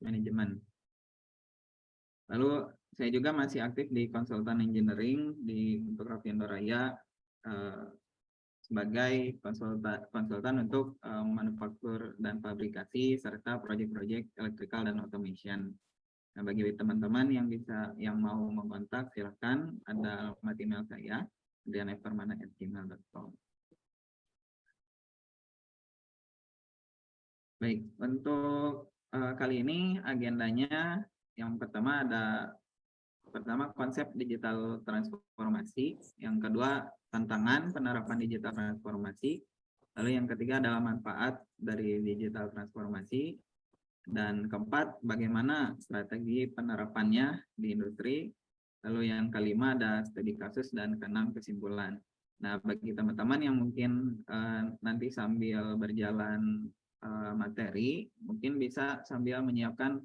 manajemen. Lalu saya juga masih aktif di konsultan engineering untuk Raffi Raya sebagai konsultan untuk manufaktur dan fabrikasi serta proyek-proyek electrical dan automation. Nah, bagi teman-teman yang mau mengontak, silakan, ada alamat email saya dianefpermana@gmail.com. Baik, untuk kali ini agendanya yang pertama konsep digital transformasi, yang kedua tantangan penerapan digital transformasi, lalu yang ketiga adalah manfaat dari digital transformasi, dan keempat bagaimana strategi penerapannya di industri, lalu yang kelima ada studi kasus, dan keenam kesimpulan. Nah, bagi teman-teman yang mungkin nanti sambil berjalan materi, mungkin bisa sambil menyiapkan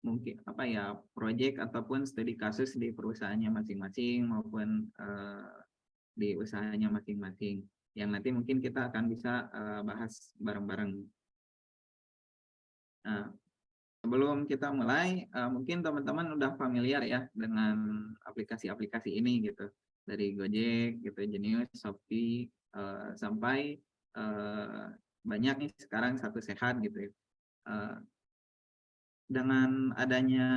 mungkin proyek ataupun studi kasus di perusahaannya masing-masing maupun di usahanya masing-masing, yang nanti mungkin kita akan bisa bahas bareng-bareng. Nah, sebelum kita mulai, mungkin teman-teman udah familiar ya dengan aplikasi-aplikasi ini gitu, dari Gojek gitu, Genius, Shopee, sampai banyak nih sekarang Satu Sehat gitu. Dengan adanya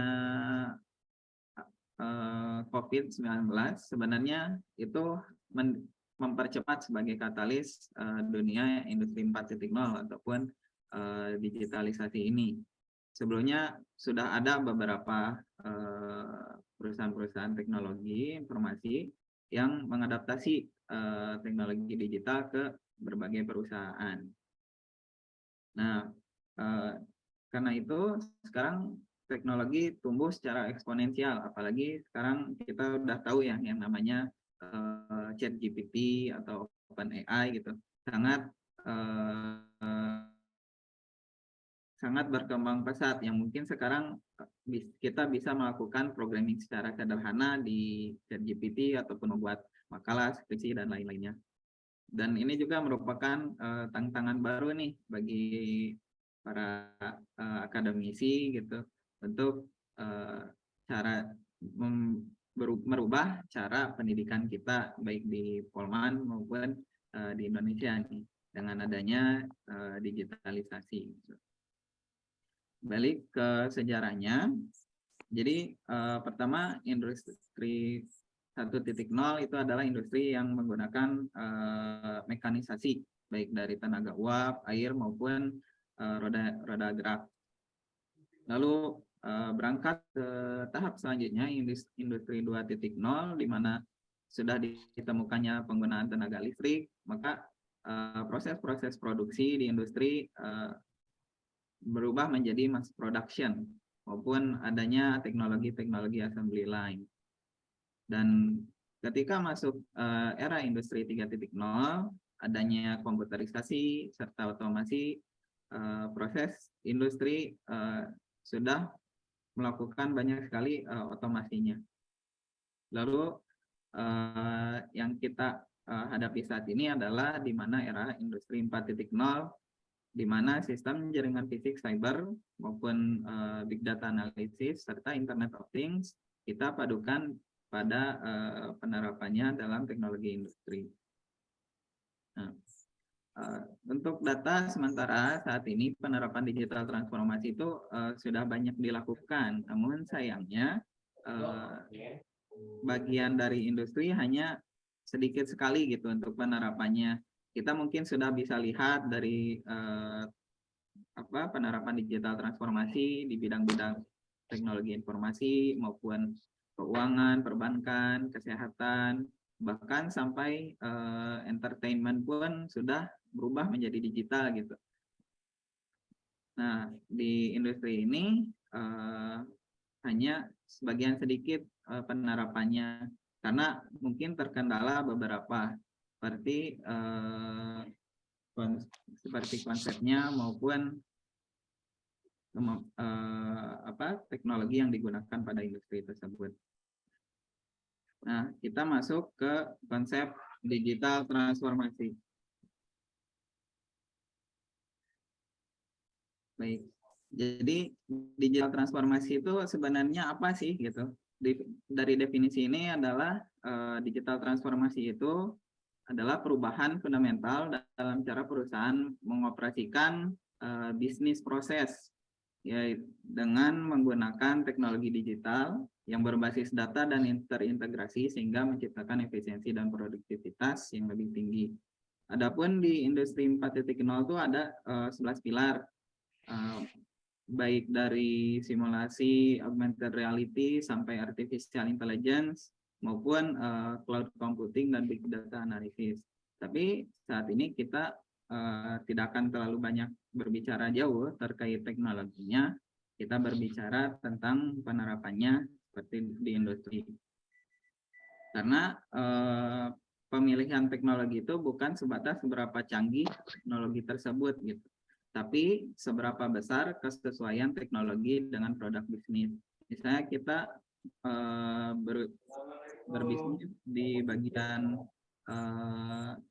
COVID-19 sebenarnya itu mempercepat sebagai katalis dunia industri 4.0 ataupun digitalisasi ini. Sebelumnya sudah ada beberapa perusahaan-perusahaan teknologi informasi yang mengadaptasi teknologi digital ke berbagai perusahaan. Nah, karena itu sekarang teknologi tumbuh secara eksponensial, apalagi sekarang kita udah tahu ya yang namanya ChatGPT atau OpenAI gitu, sangat berkembang pesat, yang mungkin sekarang kita bisa melakukan programming secara sederhana di ChatGPT ataupun membuat makalah, skripsi, dan lain-lainnya. Dan ini juga merupakan tantangan baru nih bagi para akademisi gitu untuk cara merubah cara pendidikan kita baik di Polman maupun di Indonesia nih dengan adanya digitalisasi. Balik ke sejarahnya, jadi pertama industri 1.0 itu adalah industri yang menggunakan mekanisasi baik dari tenaga uap, air maupun roda gerak. Lalu berangkat ke tahap selanjutnya industri 2.0 di mana sudah ditemukannya penggunaan tenaga listrik, maka proses-proses produksi di industri berubah menjadi mass production maupun adanya teknologi-teknologi assembly line. Dan ketika masuk era industri 3.0, adanya komputerisasi serta otomasi, proses industri sudah melakukan banyak sekali otomasinya. Lalu yang kita hadapi saat ini adalah di mana era industri 4.0, di mana sistem jaringan fisik cyber maupun big data analysis serta Internet of Things kita padukan pada penerapannya dalam teknologi industri. Nah, untuk data sementara saat ini penerapan digital transformasi itu sudah banyak dilakukan, namun sayangnya bagian dari industri hanya sedikit sekali gitu untuk penerapannya. Kita mungkin sudah bisa lihat dari penerapan digital transformasi di bidang-bidang teknologi informasi maupun keuangan, perbankan, kesehatan, bahkan sampai entertainment pun sudah berubah menjadi digital gitu. Nah, di industri ini hanya sebagian sedikit penerapannya karena mungkin terkendala beberapa seperti konsepnya maupun teknologi yang digunakan pada industri tersebut. Nah, kita masuk ke konsep digital transformasi. Baik. Jadi digital transformasi itu sebenarnya apa sih gitu? Dari definisi ini adalah digital transformasi itu adalah perubahan fundamental dalam cara perusahaan mengoperasikan bisnis proses, ya, dengan menggunakan teknologi digital yang berbasis data dan terintegrasi sehingga menciptakan efisiensi dan produktivitas yang lebih tinggi. Adapun di industri 4.0 itu ada 11 pilar, baik dari simulasi augmented reality sampai artificial intelligence maupun cloud computing dan big data analysis. Tapi saat ini kita tidak akan terlalu banyak berbicara jauh terkait teknologinya. Kita berbicara tentang penerapannya seperti di industri. Karena pemilihan teknologi itu bukan sebatas seberapa canggih teknologi tersebut gitu, tapi seberapa besar kesesuaian teknologi dengan produk bisnis. Misalnya kita berbisnis di bagian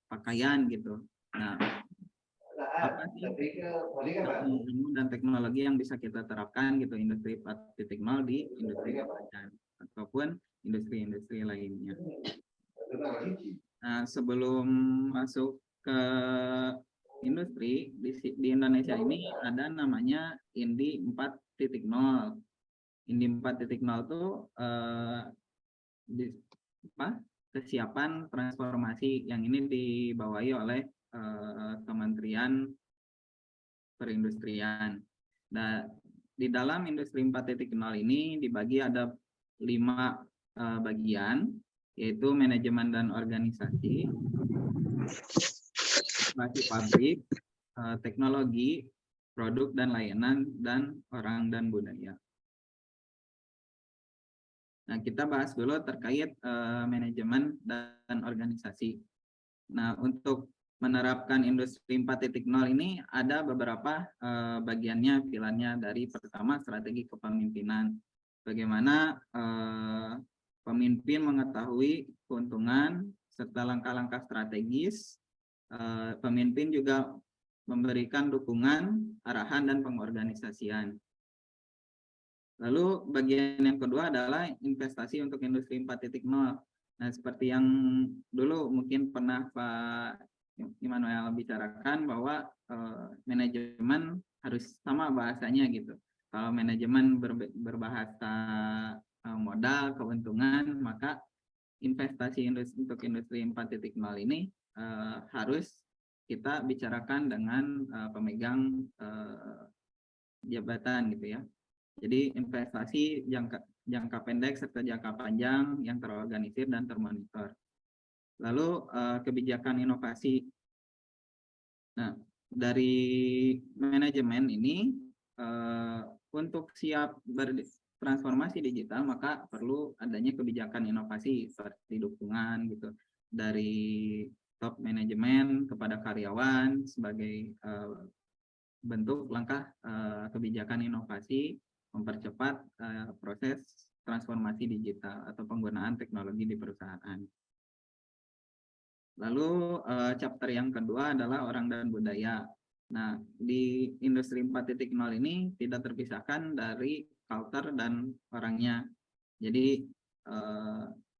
pakaian gitu. Nah, apa sih ilmu dan teknologi yang bisa kita terapkan gitu industri 4.0 di industri pakaian ataupun industri-industri lainnya. Nah, sebelum masuk ke industri di Indonesia ini ada namanya INDI 4.0. INDI 4.0 itu kesiapan transformasi yang ini dibawahi oleh Kementerian Perindustrian. Nah, di dalam industri 4.0 ini dibagi ada 5 bagian, yaitu manajemen dan organisasi, operasi pabrik, teknologi, produk dan layanan, dan orang dan budaya. Nah, kita bahas dulu terkait manajemen dan organisasi. Nah, untuk menerapkan industri 4.0 ini ada beberapa bagiannya, pilarnya. Dari pertama, strategi kepemimpinan. Bagaimana pemimpin mengetahui keuntungan serta langkah-langkah strategis. Pemimpin juga memberikan dukungan, arahan, dan pengorganisasian. Lalu bagian yang kedua adalah investasi untuk industri 4.0. Nah, seperti yang dulu mungkin pernah Pak Immanuel bicarakan bahwa manajemen harus sama bahasanya gitu. Kalau manajemen berbahasa modal, keuntungan, maka investasi untuk industri 4.0 ini harus kita bicarakan dengan pemegang jabatan gitu ya. Jadi investasi jangka pendek serta jangka panjang yang terorganisir dan termonitor. Lalu kebijakan inovasi. Nah, dari manajemen ini untuk siap bertransformasi digital maka perlu adanya kebijakan inovasi seperti dukungan gitu dari top manajemen kepada karyawan sebagai bentuk langkah kebijakan inovasi mempercepat proses transformasi digital atau penggunaan teknologi di perusahaan. Lalu chapter yang kedua adalah orang dan budaya. Nah, di industri 4.0 ini tidak terpisahkan dari culture dan orangnya. Jadi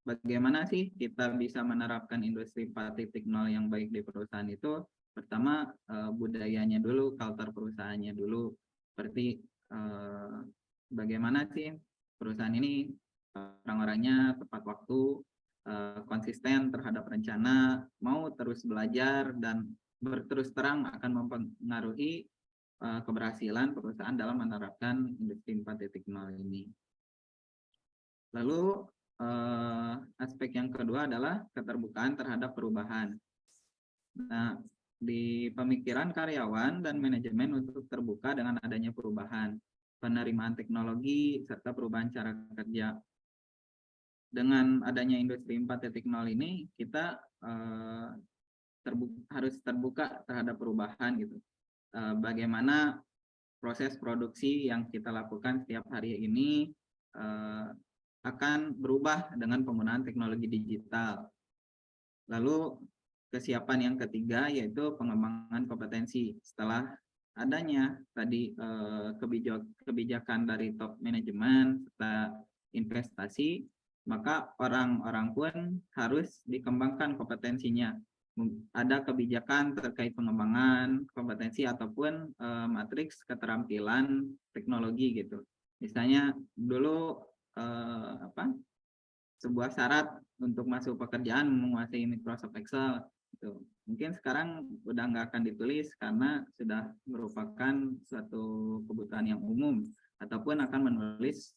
bagaimana sih kita bisa menerapkan industri 4.0 yang baik di perusahaan itu? Pertama, budayanya dulu, culture perusahaannya dulu. Seperti bagaimana sih perusahaan ini orang-orangnya tepat waktu, konsisten terhadap rencana, mau terus belajar, dan berterus terang akan mempengaruhi keberhasilan perusahaan dalam menerapkan industri 4.0 ini. Lalu aspek yang kedua adalah keterbukaan terhadap perubahan. Nah, di pemikiran karyawan dan manajemen untuk terbuka dengan adanya perubahan, penerimaan teknologi, serta perubahan cara kerja. Dengan adanya industri 4.0 ini, kita harus terbuka terhadap perubahan gitu. Bagaimana proses produksi yang kita lakukan setiap hari ini akan berubah dengan penggunaan teknologi digital. Lalu kesiapan yang ketiga yaitu pengembangan kompetensi. Setelah adanya tadi kebijakan dari top manajemen serta investasi, maka orang-orang pun harus dikembangkan kompetensinya. Ada kebijakan terkait pengembangan kompetensi ataupun matriks keterampilan teknologi gitu. Misalnya dulu sebuah syarat untuk masuk pekerjaan menguasai Microsoft Excel gitu. Mungkin sekarang udah nggak akan ditulis karena sudah merupakan suatu kebutuhan yang umum, ataupun akan menulis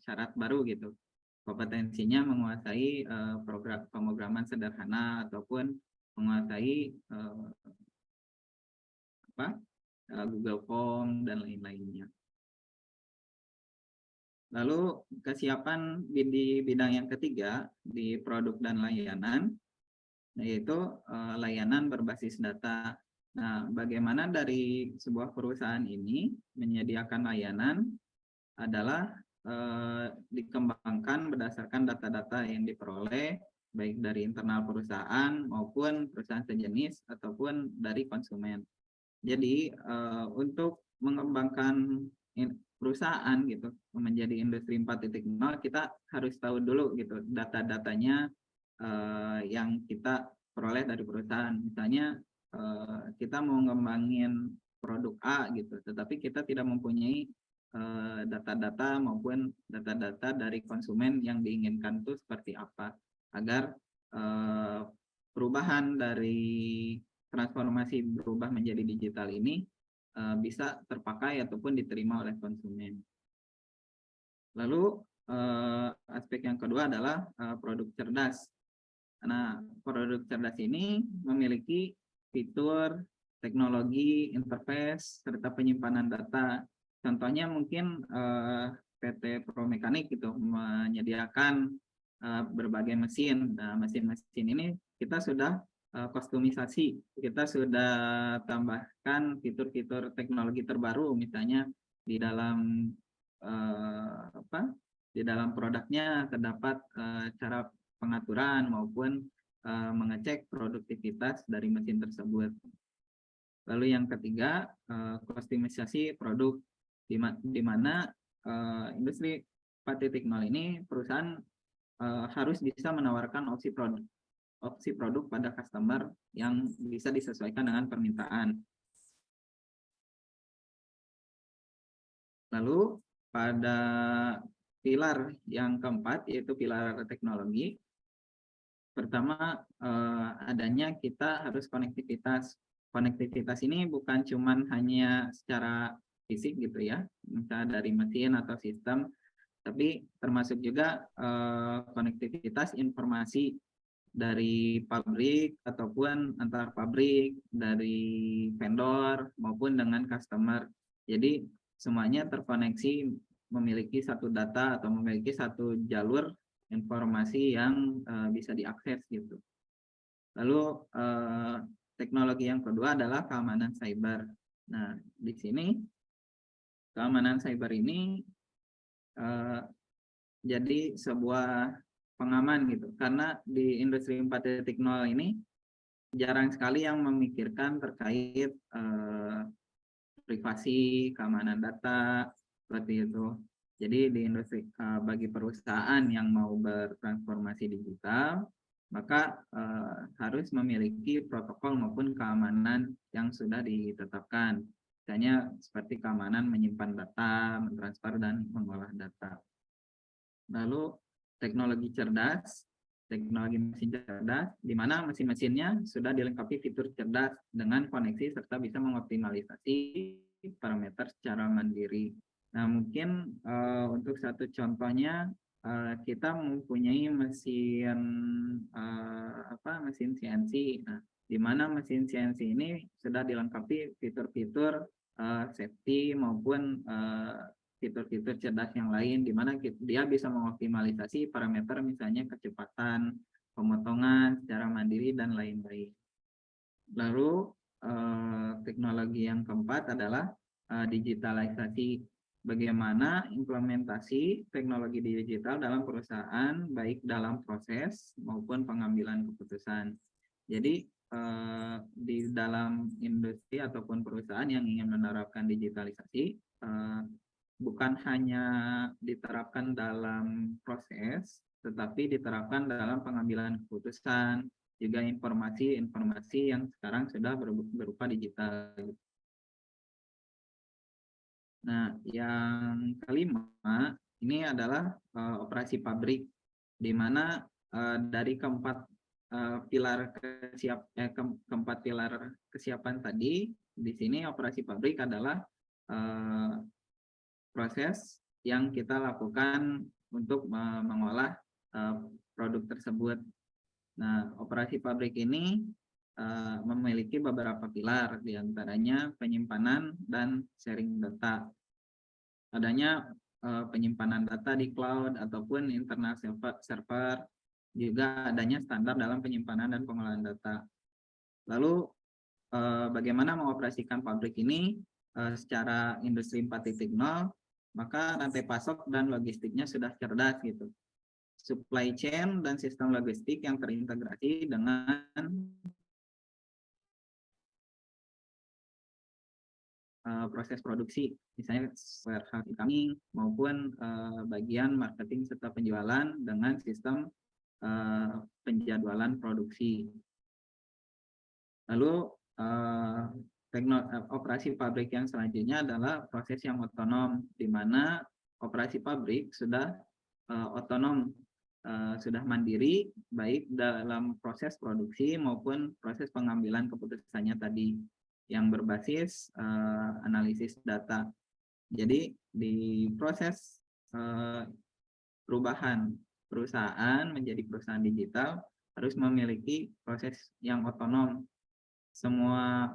syarat baru gitu. Kompetensinya menguasai program pemrograman sederhana ataupun menguasai Google Form dan lain-lainnya. Lalu kesiapan di bidang yang ketiga di produk dan layanan, yaitu layanan berbasis data. Nah, bagaimana dari sebuah perusahaan ini menyediakan layanan adalah dikembangkan berdasarkan data-data yang diperoleh baik dari internal perusahaan maupun perusahaan sejenis ataupun dari konsumen. Jadi untuk mengembangkan perusahaan gitu menjadi industri 4.0, kita harus tahu dulu gitu data-datanya yang kita peroleh dari perusahaan. Misalnya kita mau ngembangin produk A gitu, tetapi kita tidak mempunyai data-data maupun data-data dari konsumen yang diinginkan itu seperti apa, agar perubahan dari transformasi berubah menjadi digital ini bisa terpakai ataupun diterima oleh konsumen. Lalu aspek yang kedua adalah produk cerdas. Nah, produk cerdas ini memiliki fitur, teknologi, interface, serta penyimpanan data. Contohnya mungkin PT Promekanik gitu menyediakan berbagai mesin. Nah, mesin-mesin ini kita sudah kostumisasi, kita sudah tambahkan fitur-fitur teknologi terbaru, misalnya di dalam di dalam produknya terdapat cara pengaturan maupun mengecek produktivitas dari mesin tersebut. Lalu yang ketiga, kostumisasi produk, di mana industri 4.0 ini perusahaan harus bisa menawarkan opsi produk pada customer yang bisa disesuaikan dengan permintaan. Lalu pada pilar yang keempat, yaitu pilar teknologi, pertama adanya kita harus konektivitas. Konektivitas ini bukan cuman hanya secara fisik gitu ya, misalnya dari mesin atau sistem, tapi termasuk juga konektivitas informasi dari pabrik ataupun antar pabrik, dari vendor maupun dengan customer. Jadi semuanya terkoneksi, memiliki satu data atau memiliki satu jalur informasi yang bisa diakses gitu. Lalu teknologi yang kedua adalah keamanan cyber. Nah, di sini keamanan cyber ini jadi sebuah pengaman gitu, karena di industri 4.0 ini jarang sekali yang memikirkan terkait privasi, keamanan data seperti itu. Jadi di industri bagi perusahaan yang mau bertransformasi digital, maka harus memiliki protokol maupun keamanan yang sudah ditetapkan. Misalnya seperti keamanan menyimpan data, mentransfer dan mengolah data. Lalu teknologi cerdas, teknologi mesin cerdas, di mana mesin-mesinnya sudah dilengkapi fitur cerdas dengan koneksi serta bisa mengoptimalisasi parameter secara mandiri. Nah, mungkin untuk satu contohnya kita mempunyai mesin mesin CNC. Nah, di mana mesin CNC ini sudah dilengkapi fitur-fitur safety maupun fitur-fitur cerdas yang lain, di mana dia bisa mengoptimalisasi parameter misalnya kecepatan, pemotongan secara mandiri, dan lain-lain. Lalu teknologi yang keempat adalah digitalisasi. Bagaimana implementasi teknologi digital dalam perusahaan, baik dalam proses maupun pengambilan keputusan. Jadi di dalam industri ataupun perusahaan yang ingin menerapkan digitalisasi, bukan hanya diterapkan dalam proses, tetapi diterapkan dalam pengambilan keputusan, juga informasi-informasi yang sekarang sudah berupa digital. Nah, yang kelima ini adalah operasi pabrik, di mana dari keempat pilar kesiapan tadi, di sini operasi pabrik adalah proses yang kita lakukan untuk mengolah produk tersebut. Nah, operasi pabrik ini memiliki beberapa pilar, diantaranya penyimpanan dan sharing data. Adanya penyimpanan data di cloud ataupun internal server, juga adanya standar dalam penyimpanan dan pengolahan data. Lalu bagaimana mengoperasikan pabrik ini secara industri 4.0, maka rantai pasok dan logistiknya sudah cerdas gitu. Supply chain dan sistem logistik yang terintegrasi dengan proses produksi, misalnya warehouse incoming maupun bagian marketing serta penjualan dengan sistem penjadwalan produksi. Lalu operasi pabrik yang selanjutnya adalah proses yang otonom, di mana operasi pabrik sudah otonom, sudah mandiri baik dalam proses produksi maupun proses pengambilan keputusannya tadi yang berbasis analisis data. Jadi di proses perubahan perusahaan menjadi perusahaan digital harus memiliki proses yang otonom. Semua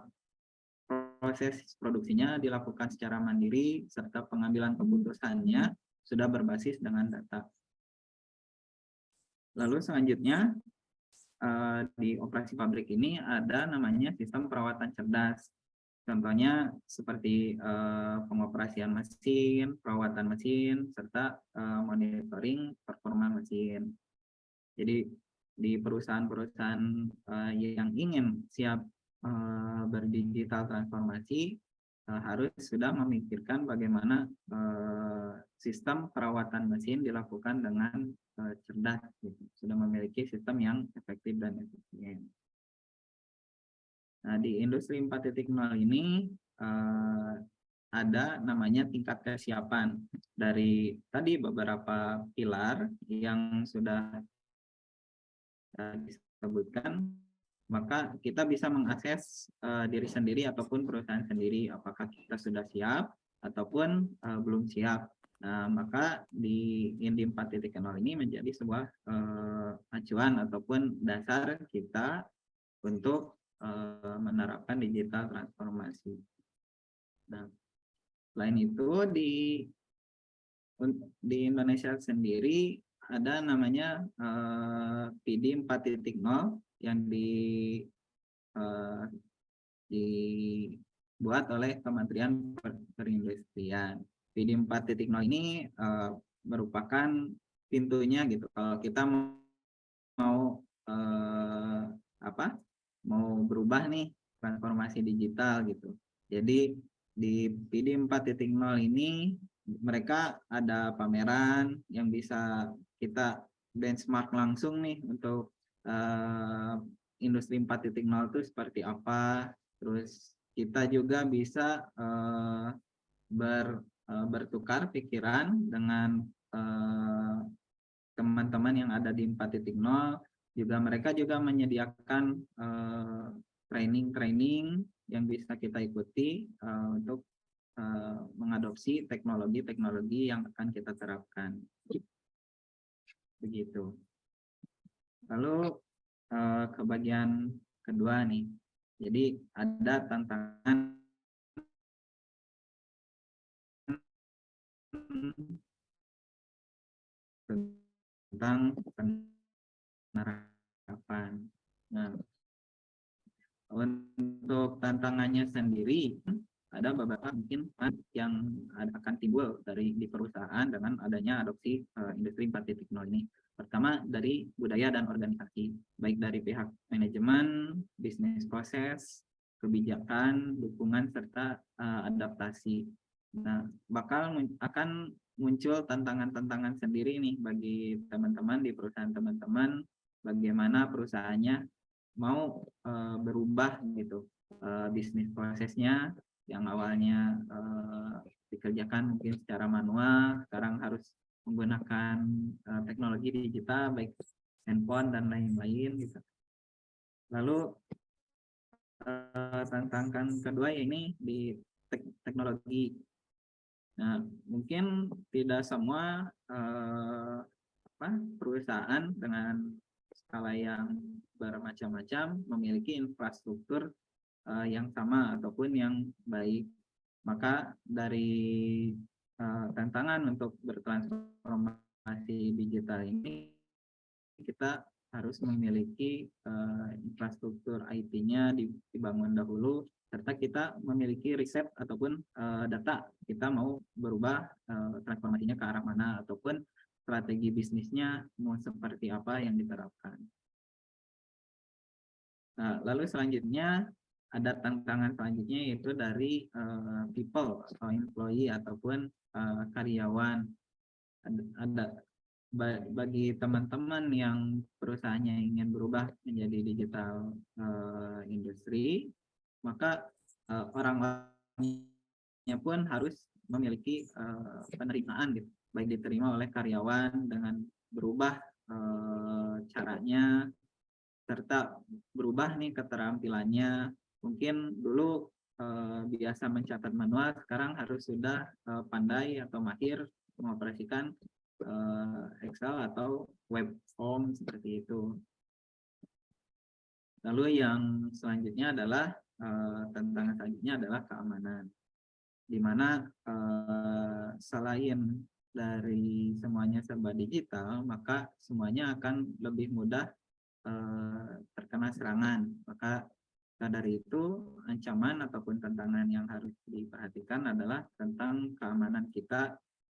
proses produksinya dilakukan secara mandiri serta pengambilan keputusannya sudah berbasis dengan data. Lalu selanjutnya di operasi pabrik ini ada namanya sistem perawatan cerdas. Contohnya seperti pengoperasian mesin, perawatan mesin, serta monitoring performa mesin. Jadi di perusahaan-perusahaan yang ingin siap berdigital transformasi harus sudah memikirkan bagaimana sistem perawatan mesin dilakukan dengan cerdas, gitu. Sudah memiliki sistem yang efektif dan efisien. Nah, di industri 4.0 ini ada namanya tingkat kesiapan dari tadi beberapa pilar yang sudah disebutkan, maka kita bisa mengakses diri sendiri ataupun perusahaan sendiri apakah kita sudah siap ataupun belum siap. Nah, maka di Indi 4.0 ini menjadi sebuah acuan ataupun dasar kita untuk menerapkan digital transformasi. Nah, selain itu di Indonesia sendiri ada namanya PD 4.0 yang dibuat oleh Kementerian Perindustrian. PD 4.0 ini merupakan pintunya gitu. Kalau kita mau mau berubah nih transformasi digital gitu. Jadi di PD 4.0 ini mereka ada pameran yang bisa kita benchmark langsung nih untuk industri 4.0 itu seperti apa. Terus kita juga bisa bertukar pikiran dengan teman-teman yang ada di 4.0. Juga mereka juga menyediakan training yang bisa kita ikuti untuk mengadopsi teknologi-teknologi yang akan kita terapkan. Begitu. Lalu ke bagian kedua nih. Jadi ada tantangan tentang penerapan. Nah, untuk tantangannya sendiri ada beberapa mungkin yang akan timbul di perusahaan dengan adanya adopsi industri 4.0 ini. Pertama dari budaya dan organisasi, baik dari pihak manajemen, bisnis proses, kebijakan, dukungan serta adaptasi. Nah, akan muncul tantangan-tantangan sendiri nih bagi teman-teman di perusahaan teman-teman, bagaimana perusahaannya mau berubah gitu, bisnis prosesnya yang awalnya dikerjakan mungkin secara manual, sekarang harus menggunakan teknologi digital baik handphone dan lain-lain gitu. Lalu tantangan kedua ini di teknologi. Nah, mungkin tidak semua perusahaan dengan skala yang bermacam-macam memiliki infrastruktur yang sama ataupun yang baik. Maka dari tantangan untuk bertransformasi digital ini, kita harus memiliki infrastruktur IT-nya dibangun dahulu, serta kita memiliki riset ataupun data kita mau berubah transformasinya ke arah mana, ataupun strategi bisnisnya mau seperti apa yang diterapkan. Nah, lalu selanjutnya ada tantangan selanjutnya yaitu dari people atau employee ataupun karyawan. Ada bagi teman-teman yang perusahaannya ingin berubah menjadi digital industri, maka orang-orangnya pun harus memiliki penerimaan gitu, baik diterima oleh karyawan dengan berubah caranya, serta berubah nih keterampilannya. Mungkin dulu biasa mencatat manual, sekarang harus sudah pandai atau mahir mengoperasikan Excel atau web form seperti itu. Lalu yang selanjutnya adalah tantangan selanjutnya adalah keamanan, di mana selain dari semuanya serba digital, maka semuanya akan lebih mudah terkena serangan. Maka dari itu ancaman ataupun tantangan yang harus diperhatikan adalah tentang keamanan kita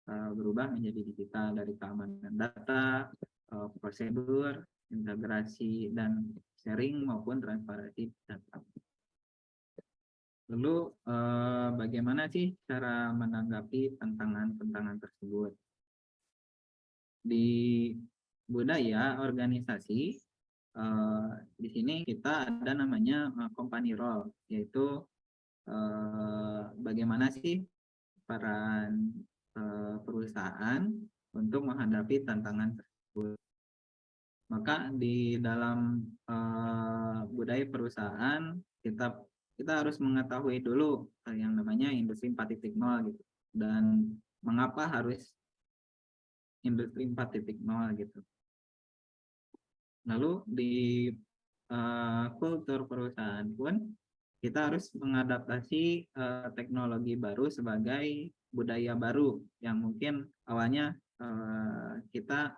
berubah menjadi digital, dari keamanan data, prosedur, integrasi dan sharing maupun transparansi data. Lalu bagaimana sih cara menanggapi tantangan-tantangan tersebut? Di budaya organisasi, di sini kita ada namanya company role, yaitu bagaimana sih peran perusahaan untuk menghadapi tantangan tersebut. Maka di dalam budaya perusahaan kita harus mengetahui dulu yang namanya industri 4.0 gitu, dan mengapa harus industri 4.0 gitu. Lalu di kultur perusahaan pun kita harus mengadaptasi teknologi baru sebagai budaya baru yang mungkin awalnya kita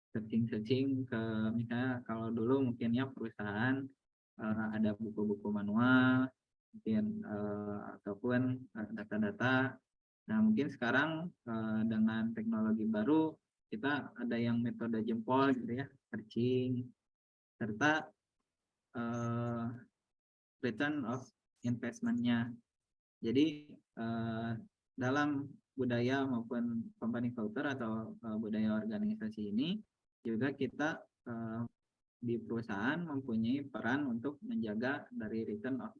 searching ke, misalnya kalau dulu mungkin ya perusahaan ada buku-buku manual mungkin ataupun data-data. Nah, mungkin sekarang dengan teknologi baru kita ada yang metode jempol gitu ya, searching, serta return of investment-nya. Jadi dalam budaya maupun company culture atau budaya organisasi ini juga kita di perusahaan mempunyai peran untuk menjaga dari return of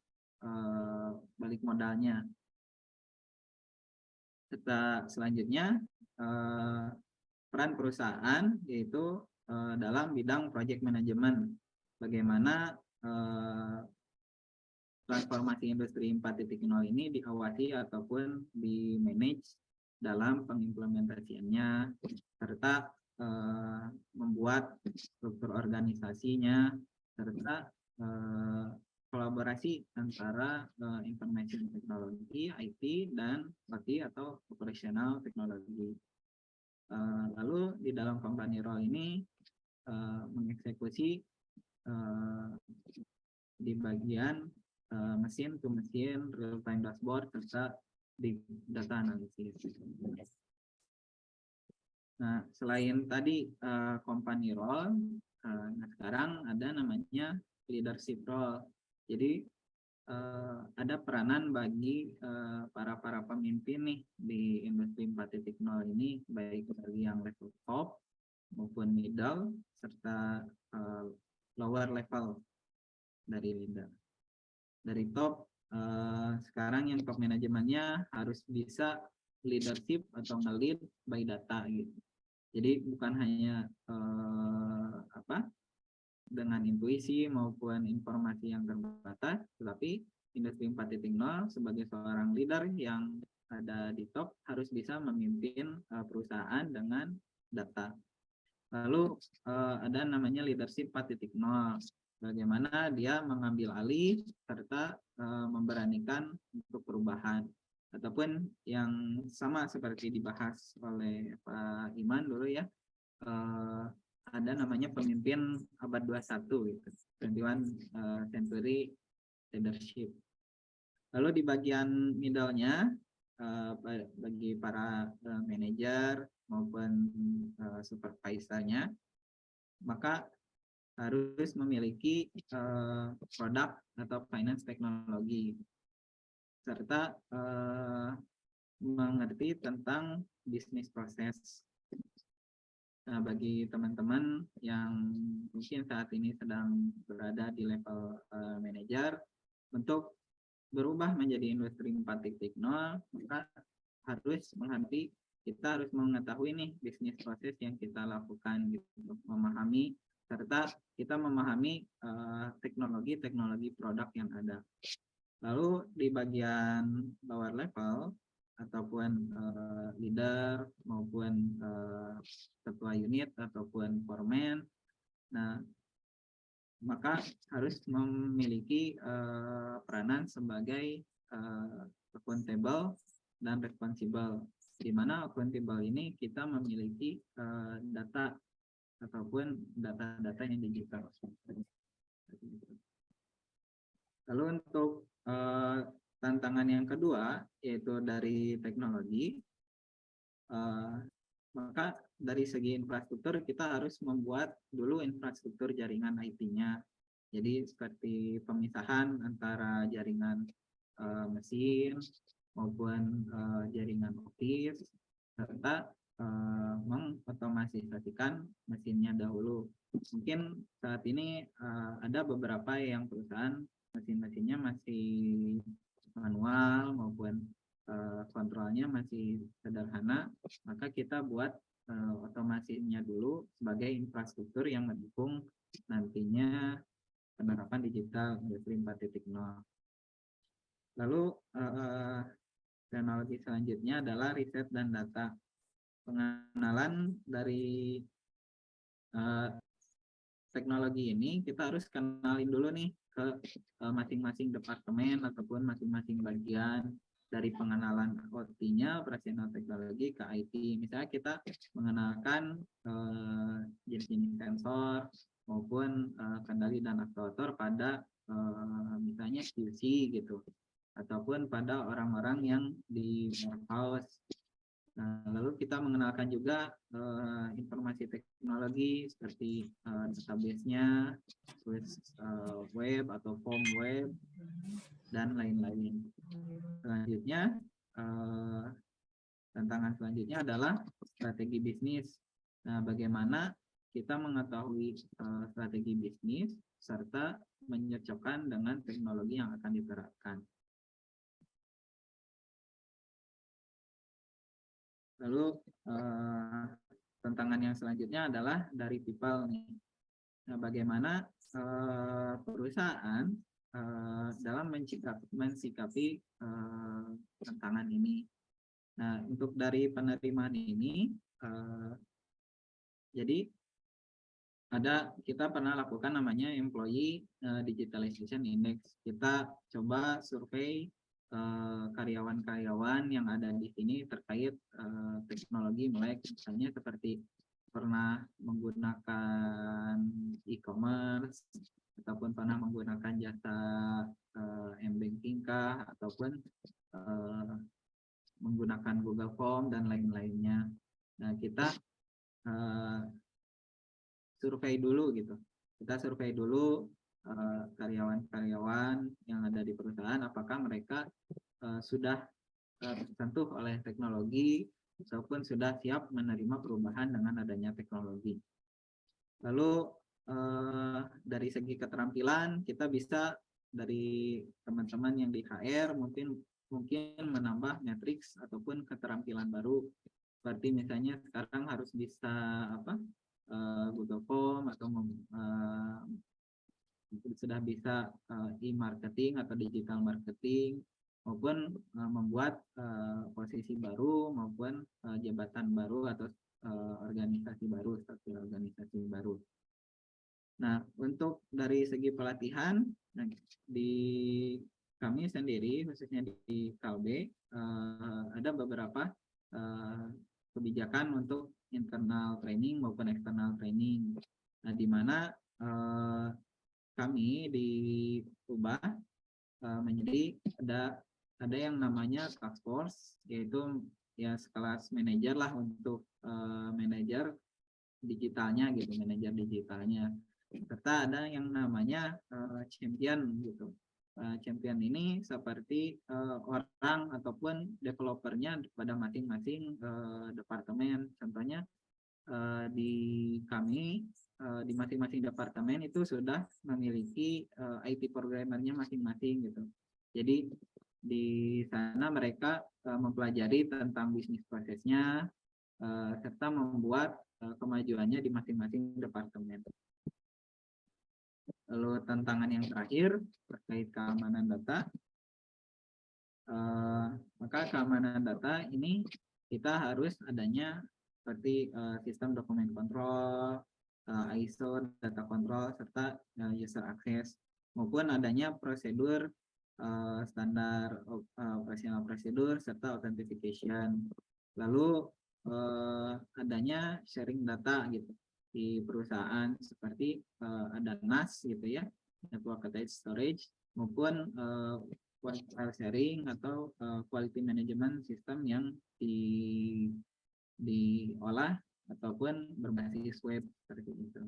balik modalnya. Selanjutnya peran perusahaan yaitu dalam bidang project management, bagaimana transformasi industri 4.0 ini diawasi ataupun di-manage dalam pengimplementasiannya, serta membuat struktur organisasinya, serta kolaborasi antara information technology, IT, dan OT atau operational technology. Lalu di dalam company role ini mengeksekusi di bagian mesin to mesin, real time dashboard, serta big data analysis. Nah, selain tadi company role, nah sekarang ada namanya leadership role. Jadi ada peranan bagi para pemimpin nih di industri 4.0 ini, baik dari yang level top maupun middle serta lower level dari leader. Dari top, sekarang yang top manajemennya harus bisa leadership atau nge-lead by data gitu. Jadi bukan hanya dengan intuisi maupun informasi yang terbatas, tetapi industri 4.0 sebagai seorang leader yang ada di top harus bisa memimpin perusahaan dengan data. Lalu ada namanya leadership 4.0, bagaimana dia mengambil alih serta memberanikan untuk perubahan, ataupun yang sama seperti dibahas oleh Pak Iman dulu ya, ada namanya pemimpin abad 21 gitu, 21 century leadership. Lalu di bagian middle-nya bagi para manajer maupun supervisor-nya, maka harus memiliki produk atau finance teknologi serta mengerti tentang bisnis proses. Nah, bagi teman-teman yang mungkin saat ini sedang berada di level manajer, untuk berubah menjadi industri 4.0, maka kita harus mengetahui nih bisnis proses yang kita lakukan gitu, memahami serta kita memahami teknologi produk yang ada. Lalu di bagian lower level ataupun leader maupun ketua unit ataupun foreman, nah maka harus memiliki peranan sebagai accountable dan responsible, di mana accountable ini kita memiliki data ataupun data-data yang digital. Lalu untuk tantangan yang kedua, yaitu dari teknologi, maka dari segi infrastruktur kita harus membuat dulu infrastruktur jaringan IT-nya. Jadi seperti pemisahan antara jaringan mesin maupun jaringan office, serta mengotomatisasikan mesinnya dahulu. Mungkin saat ini ada beberapa yang perusahaan mesin-mesinnya masih manual maupun kontrolnya masih sederhana, maka kita buat otomasinya dulu sebagai infrastruktur yang mendukung nantinya penerapan digital industri 4.0. Lalu teknologi selanjutnya adalah riset dan data. Pengenalan dari teknologi ini kita harus kenalin dulu nih ke masing-masing departemen ataupun masing-masing bagian, dari pengenalan OT-nya, operasional teknologi, ke IT. Misalnya kita mengenalkan jenis-jenis sensor maupun kendali dan aktuator pada misalnya QC gitu, ataupun pada orang-orang yang di warehouse. Nah, lalu kita mengenalkan juga informasi teknologi seperti database-nya, web atau form web, dan lain-lain. Selanjutnya, tantangan selanjutnya adalah strategi bisnis. Nah, bagaimana kita mengetahui strategi bisnis serta menyocokkan dengan teknologi yang akan diterapkan. Lalu tantangan yang selanjutnya adalah dari people nih. Nah, bagaimana perusahaan dalam mensikapi tantangan ini. Nah, untuk dari penerimaan ini, jadi kita pernah lakukan namanya Employee Digitalization Index. Kita coba survei karyawan-karyawan yang ada di sini terkait teknologi melek, misalnya seperti pernah menggunakan e-commerce ataupun pernah menggunakan jasa m-banking kah, ataupun menggunakan Google Form dan lain-lainnya. Nah, kita survei dulu gitu. Kita survei dulu karyawan-karyawan yang ada di perusahaan, apakah mereka sudah tersentuh oleh teknologi ataupun sudah siap menerima perubahan dengan adanya teknologi. Lalu dari segi keterampilan, kita bisa dari teman-teman yang di HR mungkin menambah matriks ataupun keterampilan baru, seperti misalnya sekarang harus bisa Google Form, atau sudah bisa e-marketing atau digital marketing, maupun membuat posisi baru maupun jabatan baru atau organisasi baru, struktur organisasi baru. Nah, untuk dari segi pelatihan, di kami sendiri, khususnya di Kalbe, ada beberapa kebijakan untuk internal training maupun external training. Nah, di mana kami diubah menjadi ada yang namanya task force, yaitu ya sekelas manajer lah untuk manajer digitalnya gitu, manajer digitalnya. Serta ada yang namanya champion gitu. Champion ini seperti orang ataupun developernya pada masing-masing departemen. Contohnya di kami, di masing-masing departemen itu sudah memiliki IT programmernya masing-masing gitu. Jadi di sana mereka mempelajari tentang bisnis prosesnya, serta membuat kemajuannya di masing-masing departemen. Lalu tantangan yang terakhir terkait keamanan data. Maka keamanan data ini kita harus adanya seperti sistem dokumen kontrol, ISO, data control, serta user access, maupun adanya prosedur standar operasional prosedur serta authentication. Lalu adanya sharing data gitu di perusahaan, seperti ada NAS gitu ya, network attached storage, maupun file sharing atau quality management system yang diolah ataupun berbasis web seperti itu.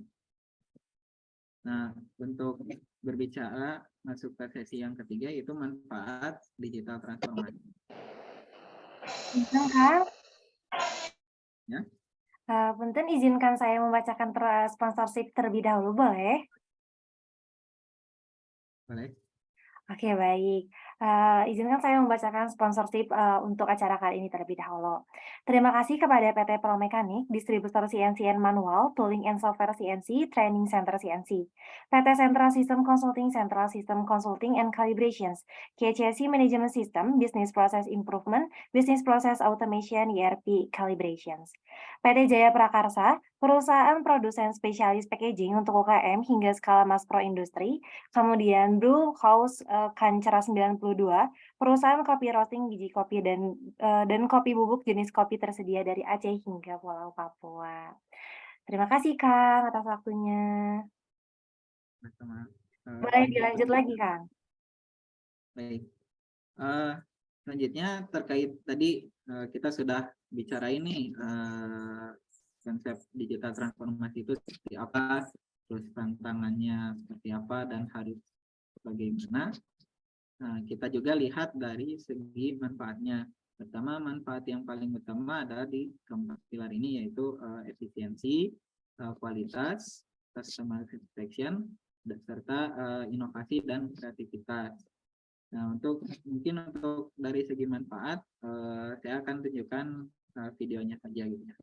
Nah, untuk berbicara masuk ke sesi yang ketiga, itu manfaat digital transformasi. Ya. Punten, izinkan saya membacakan sponsorship terlebih dahulu, boleh? Boleh. Oke, baik. Izinkan saya membacakan sponsorship untuk acara kali ini terlebih dahulu. Terima kasih kepada PT Promekanik, distributor CNC and Manual, Tooling and Software CNC, Training Center CNC, PT Central System Consulting, Central System Consulting and Calibrations, KCSC Management System, Business Process Improvement, Business Process Automation, ERP Calibrations, PT Jaya Prakarsa, perusahaan produsen spesialis packaging untuk UKM hingga skala mass pro industri, kemudian Brew House Kancara 92, perusahaan kopi roasting biji kopi dan kopi bubuk jenis kopi tersedia dari Aceh hingga Pulau Papua. Terima kasih Kang atas waktunya. Boleh dilanjut lagi Kang. Baik. Selanjutnya terkait tadi kita sudah bicara ini konsep digital transformasi itu seperti apa, terus tantangannya seperti apa, dan harus bagaimana. Nah, kita juga lihat dari segi manfaatnya. Pertama, manfaat yang paling utama adalah di keempat pilar ini, yaitu efisiensi, kualitas, customer satisfaction, serta inovasi dan kreativitas. Nah, mungkin untuk dari segi manfaat, saya akan tunjukkan videonya saja gitu ya.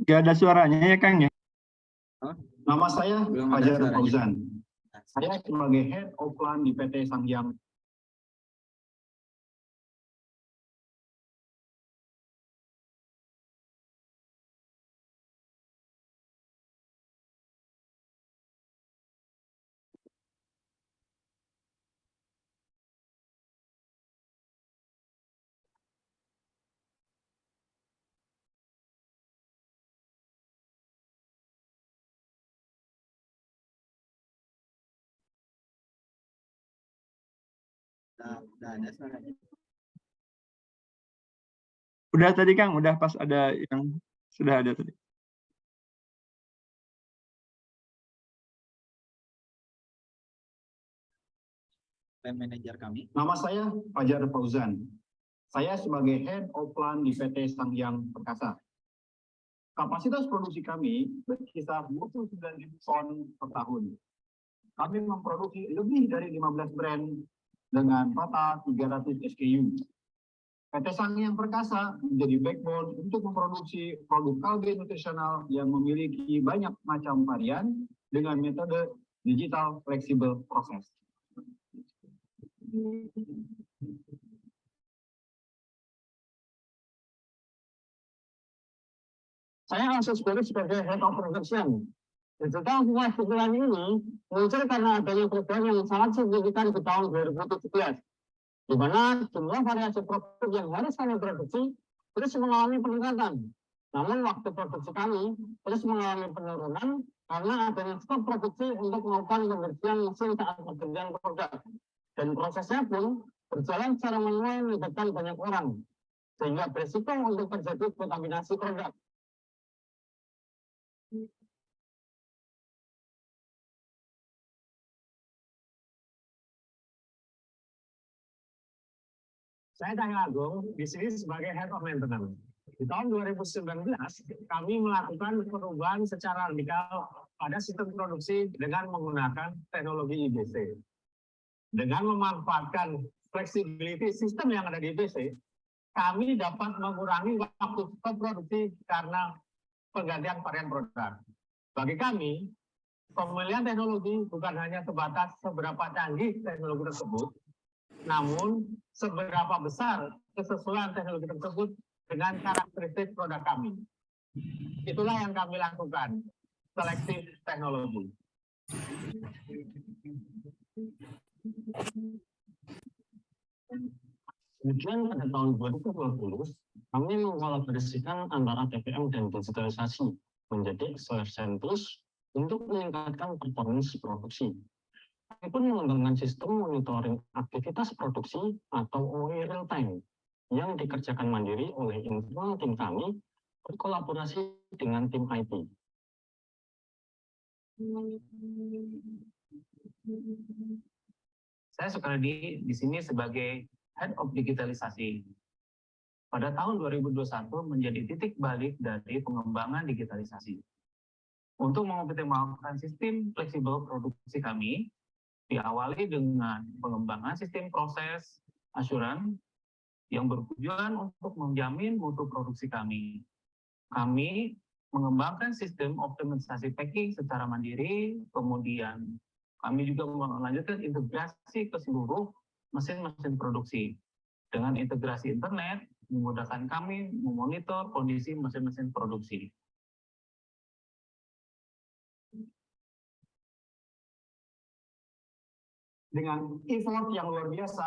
Nggak ada suaranya ya Kang ya? Oh, nama saya Fajar Fauzan. Saya sebagai Head of Plan di PT Sangyang Udah ada suaranya. Udah tadi Kang, udah pas ada yang sudah ada tadi. Plan manager kami. Nama saya Fajar Fauzan. Saya sebagai Head of Plan di PT Sangyang Perkasa. Kapasitas produksi kami berkisar 29.000 ton per tahun. Kami memproduksi lebih dari 15 brand dengan total 300 SKU. PT Sangyang Perkasa menjadi backbone untuk memproduksi produk kalbe nutrisional yang memiliki banyak macam varian dengan metode digital fleksibel proses. Saya langsung sebagai Head of Production. Digital fleksibel ini muncul karena adanya perubahan yang sangat signifikan di tahun 2017. Di mana jumlah variasi produk yang harus kami produksi terus mengalami peningkatan. Namun waktu produksi kami terus mengalami penurunan karena adanya stok produksi untuk melakukan pembersihan mesin saat pekerjaan produk. Dan prosesnya pun berjalan secara manual melibatkan banyak orang, sehingga berisiko untuk terjadi kontaminasi produk. Saya Cahyo Agung, di sini sebagai Head of Maintenance. Di tahun 2019, kami melakukan perubahan secara radikal pada sistem produksi dengan menggunakan teknologi IBC. Dengan memanfaatkan flexibility sistem yang ada di IBC, kami dapat mengurangi waktu stop produksi karena penggantian varian produk. Bagi kami, pemilihan teknologi bukan hanya sebatas seberapa canggih teknologi tersebut, namun seberapa besar kesesuaian teknologi tersebut dengan karakteristik produk kami. Itulah yang kami lakukan, seleksi teknologi. Kemudian pada tahun 2020, kami mengkolaborasikan antara TPM dan digitalisasi menjadi Acceleration Plus untuk meningkatkan performance produksi. Kami pun mengembangkan sistem monitoring aktivitas produksi atau OE real time yang dikerjakan mandiri oleh internal tim kami berkolaborasi dengan tim IT. Saya Sukardi di sini sebagai Head of Digitalisasi. Pada tahun 2021 menjadi titik balik dari pengembangan digitalisasi. Untuk mengoptimalkan sistem fleksibel produksi kami, diawali dengan pengembangan sistem proses asuran yang bertujuan untuk menjamin mutu produksi kami. Kami mengembangkan sistem optimalisasi packing secara mandiri, kemudian kami juga melanjutkan integrasi ke seluruh mesin-mesin produksi. Dengan integrasi internet, memudahkan kami memonitor kondisi mesin-mesin produksi. Dengan effort yang luar biasa,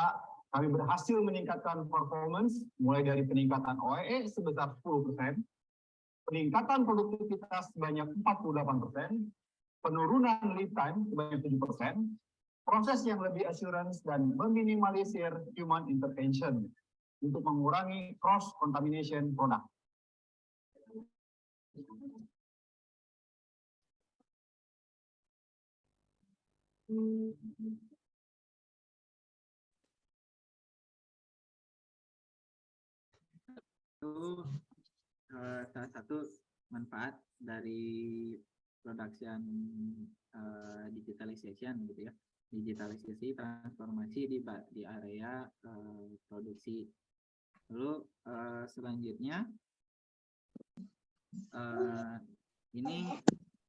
kami berhasil meningkatkan performance mulai dari peningkatan OEE sebesar 10%, peningkatan produktivitas sebanyak 48%, penurunan lead time sebanyak 7%, proses yang lebih assurance dan meminimalisir human intervention untuk mengurangi cross-contamination produk. Itu salah satu manfaat dari production digitalization gitu ya, digitalisasi transformasi di area produksi. Lalu selanjutnya ini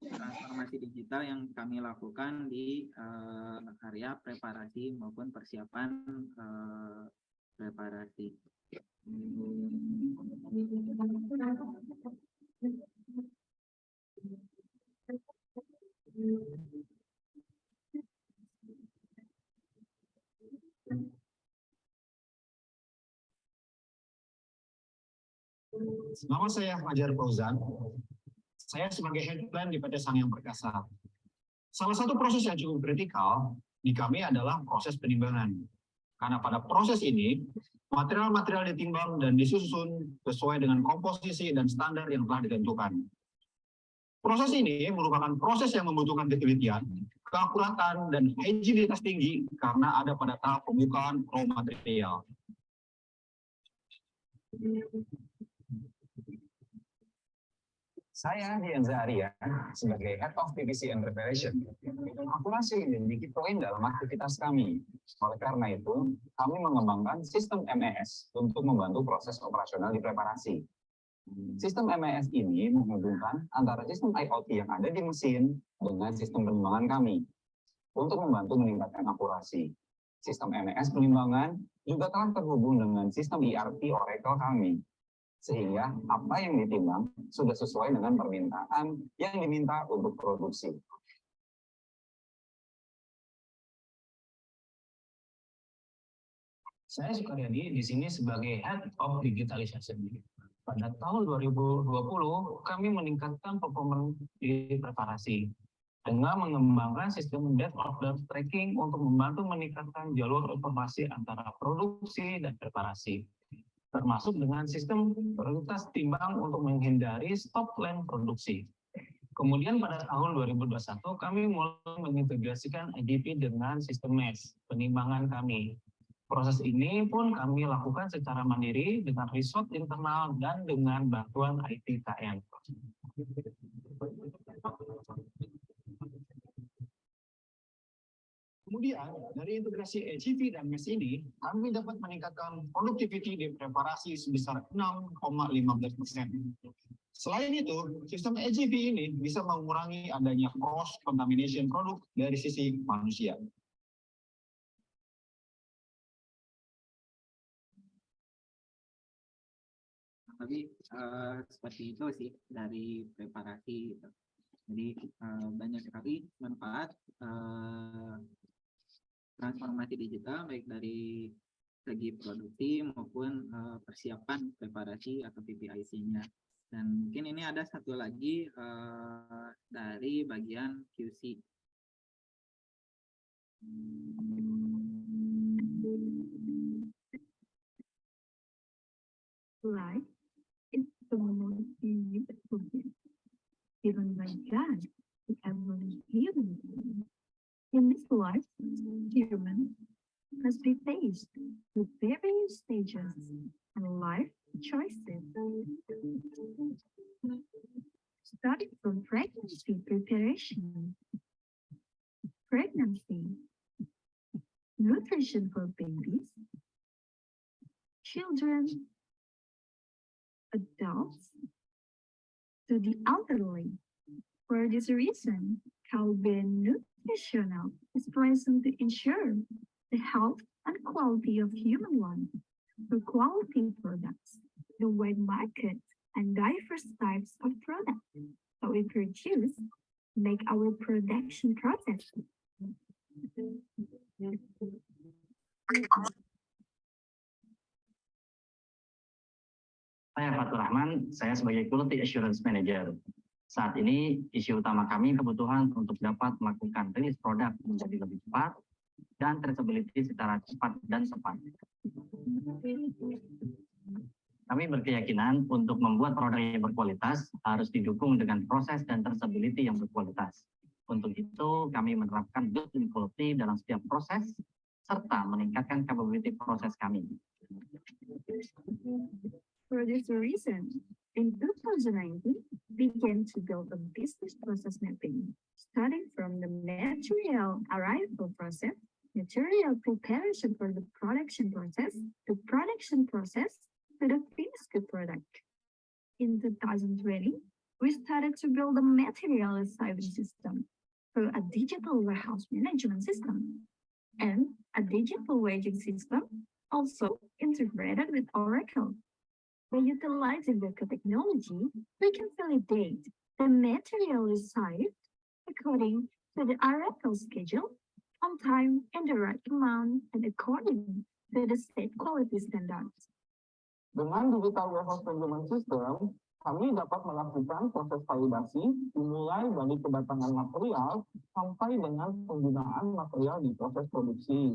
transformasi digital yang kami lakukan di area preparasi maupun persiapan preparasi. Nama saya Fajar Fauzan. Saya sebagai Head Plan di PT Sangyang Perkasa. Salah satu proses yang cukup kritikal di kami adalah proses penimbangan. Karena pada proses ini, material-material ditimbang dan disusun sesuai dengan komposisi dan standar yang telah ditentukan. Proses ini merupakan proses yang membutuhkan ketelitian, keakuratan, dan higienitas tinggi karena ada pada tahap pembukaan raw material. Saya Dianza Arya sebagai Head of PVC and Preparation. Akurasi menjadi poin dalam aktivitas kami. Oleh karena itu, kami mengembangkan sistem MES untuk membantu proses operasional di preparasi. Sistem MES ini menghubungkan antara sistem IoT yang ada di mesin dengan sistem penimbangan kami untuk membantu meningkatkan akurasi. Sistem MES penimbangan juga telah terhubung dengan sistem ERP Oracle kami, sehingga apa yang ditimbang sudah sesuai dengan permintaan yang diminta untuk produksi. Saya Sukaryadi di sini sebagai Head of Digitalization. Pada tahun 2020, kami meningkatkan performa di preparasi dengan mengembangkan sistem dev order tracking untuk membantu meningkatkan jalur informasi antara produksi dan preparasi, termasuk dengan sistem prioritas timbang untuk menghindari stop line produksi. Kemudian pada tahun 2021, kami mulai mengintegrasikan IDP dengan sistem MES, penimbangan kami. Proses ini pun kami lakukan secara mandiri dengan resource internal dan dengan bantuan IT KN. Kemudian, dari integrasi AGV dan MES ini, kami dapat meningkatkan productivity di preparasi sebesar 6,15%. Selain itu, sistem AGV ini bisa mengurangi adanya cross-contamination produk dari sisi manusia. Tapi seperti itu sih dari preparasi. Jadi banyak sekali manfaat transformasi digital baik dari segi produksi maupun persiapan preparasi atau PPIC-nya. Dan mungkin ini ada satu lagi dari bagian QC. Life is the most beautiful gift given by God to every human being. In this life, human must be faced with various stages and life choices. Starting from pregnancy preparation, pregnancy, nutrition for babies, children, adults, to the elderly. For this reason, Calvin Nutritional is present to ensure the health and quality of human life through quality products, the wide market, and diverse types of products that we produce make our production process. Saya Fatur Rahman, saya sebagai Quality Assurance Manager. Saat ini, isu utama kami kebutuhan untuk dapat melakukan rilis produk menjadi lebih cepat dan traceability secara cepat dan tepat. Kami berkeyakinan untuk membuat produk yang berkualitas harus didukung dengan proses dan traceability yang berkualitas. Untuk itu, kami menerapkan built-in quality dalam setiap proses, serta meningkatkan capability proses kami. For this reason, in 2019, we began to build a business process mapping, starting from the material arrival process, material preparation for the production process, the production process to the finished good product. In 2020, we started to build a material receiving system through a digital warehouse management system and a digital waging system also integrated with Oracle. By utilizing the technology, we can validate the material received according to the Oracle schedule, on time, in the right amount, and according to the state quality standards. Dengan digital warehouse management system, kami dapat melakukan proses validasi dimulai dari kedatangan material sampai dengan penggunaan material di proses produksi.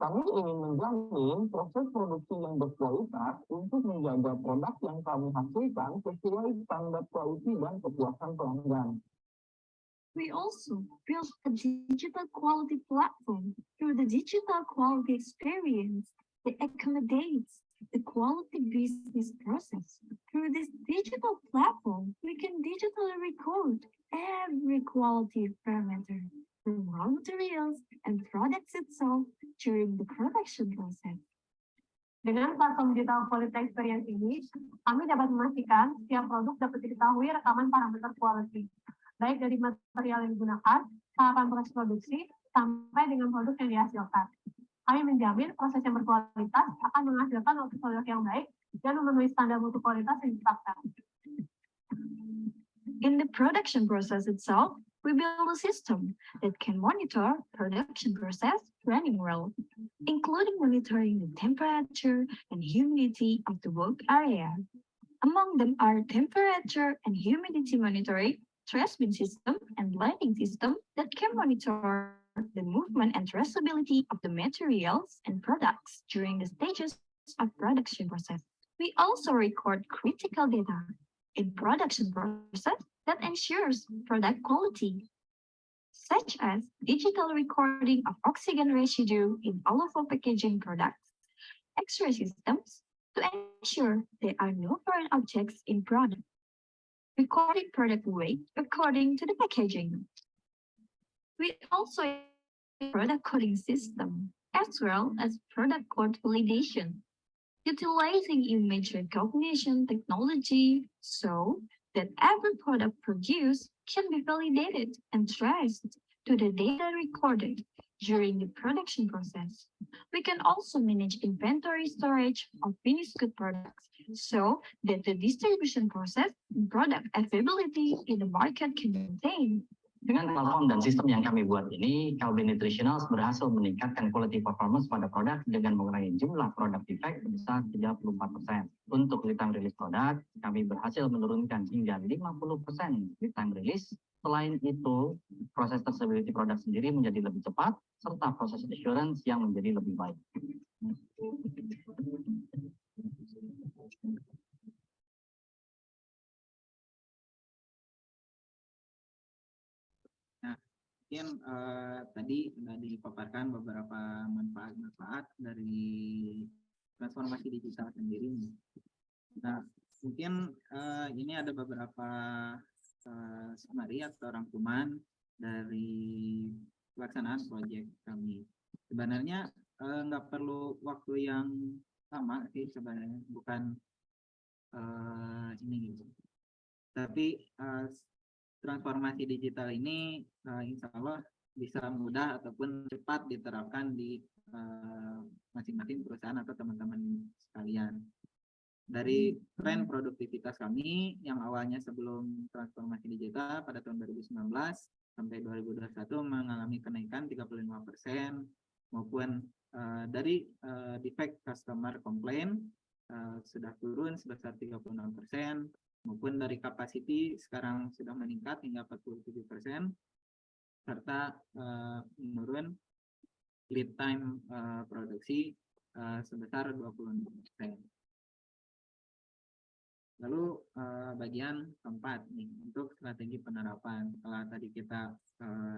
Kami ingin menjamin proses produksi yang berkualitas untuk menjaga produk yang kami hasilkan sesuai standar quality dan kepuasan pelanggan. We also built a digital quality platform through the digital quality experience that accommodates the quality business process. Through this digital platform, we can digitally record every quality parameter from raw materials and products itself during the production process. Dengan platform digital quality experience ini, kami dapat memastikan setiap produk dapat diketahui rekaman parameter quality, baik dari material yang digunakan, tahapan proses produksi, sampai dengan produk yang dihasilkan. Kami menjamin proses yang berkualitas akan menghasilkan produk yang baik dan memenuhi standar mutu kualitas yang ditetapkan. In the production process itself, we build a system that can monitor production process running well, including monitoring the temperature and humidity of the work area. Among them are temperature and humidity monitoring, trash bin system, and lighting system that can monitor the movement and traceability of the materials and products during the stages of production process. We also record critical data in production process that ensures product quality, such as digital recording of oxygen residue in all of our packaging products, X-ray systems to ensure there are no foreign objects in product, recording product weight according to the packaging. We also have a product coding system as well as product code validation, utilizing image recognition technology so that every product produced can be validated and traced to the data recorded during the production process. We can also manage inventory storage of finished good products so that the distribution process and product availability in the market can be maintained. Dengan platform dan sistem yang kami buat ini, Calbee Nutritionals berhasil meningkatkan quality performance pada produk dengan mengurangi jumlah produk defect sebesar 34%. Untuk lead time release produk, kami berhasil menurunkan hingga 50% lead time release. Selain itu, proses traceability produk sendiri menjadi lebih cepat, serta proses assurance yang menjadi lebih baik. Mungkin tadi sudah dipaparkan beberapa manfaat-manfaat dari transformasi digital sendiri. Nah, mungkin ini ada beberapa summary atau rangkuman dari pelaksanaan proyek kami. Sebenarnya nggak perlu waktu yang lama sih sebenarnya, bukan ini gitu. Tapi transformasi digital ini insya Allah bisa mudah ataupun cepat diterapkan di masing-masing perusahaan atau teman-teman sekalian. Dari tren produktivitas kami yang awalnya sebelum transformasi digital pada tahun 2019 sampai 2021 mengalami kenaikan 35%, maupun dari defect customer complaint sudah turun sebesar 36%, maupun dari capacity sekarang sudah meningkat hingga 47%, serta menurun lead time produksi sebesar 26%. Lalu bagian keempat nih, untuk strategi penerapan. Setelah tadi kita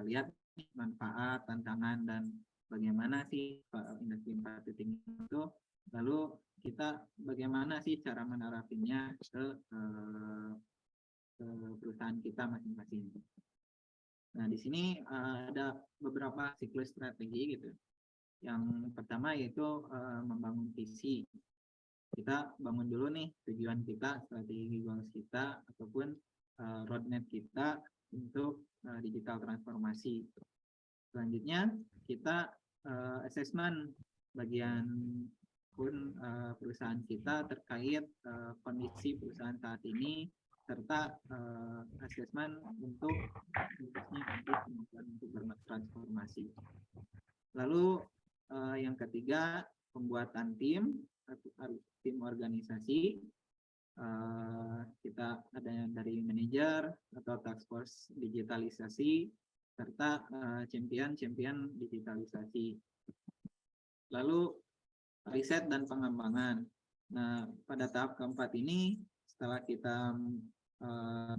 lihat manfaat, tantangan, dan bagaimana sih industri 4.0 itu, lalu kita bagaimana sih cara menerapinya ke perusahaan kita masing-masing. Nah, di sini ada beberapa siklus strategi gitu. Yang pertama yaitu membangun visi. Kita bangun dulu nih tujuan kita, strategi goals kita, ataupun roadmap kita untuk digital transformasi. Selanjutnya kita assessment bagian pun perusahaan kita terkait kondisi perusahaan saat ini, serta asesmen untuk bertransformasi. Lalu yang ketiga, pembuatan tim organisasi. Kita ada dari manajer atau task force digitalisasi, serta champion digitalisasi. lalu riset dan pengembangan. Nah, pada tahap keempat ini, setelah kita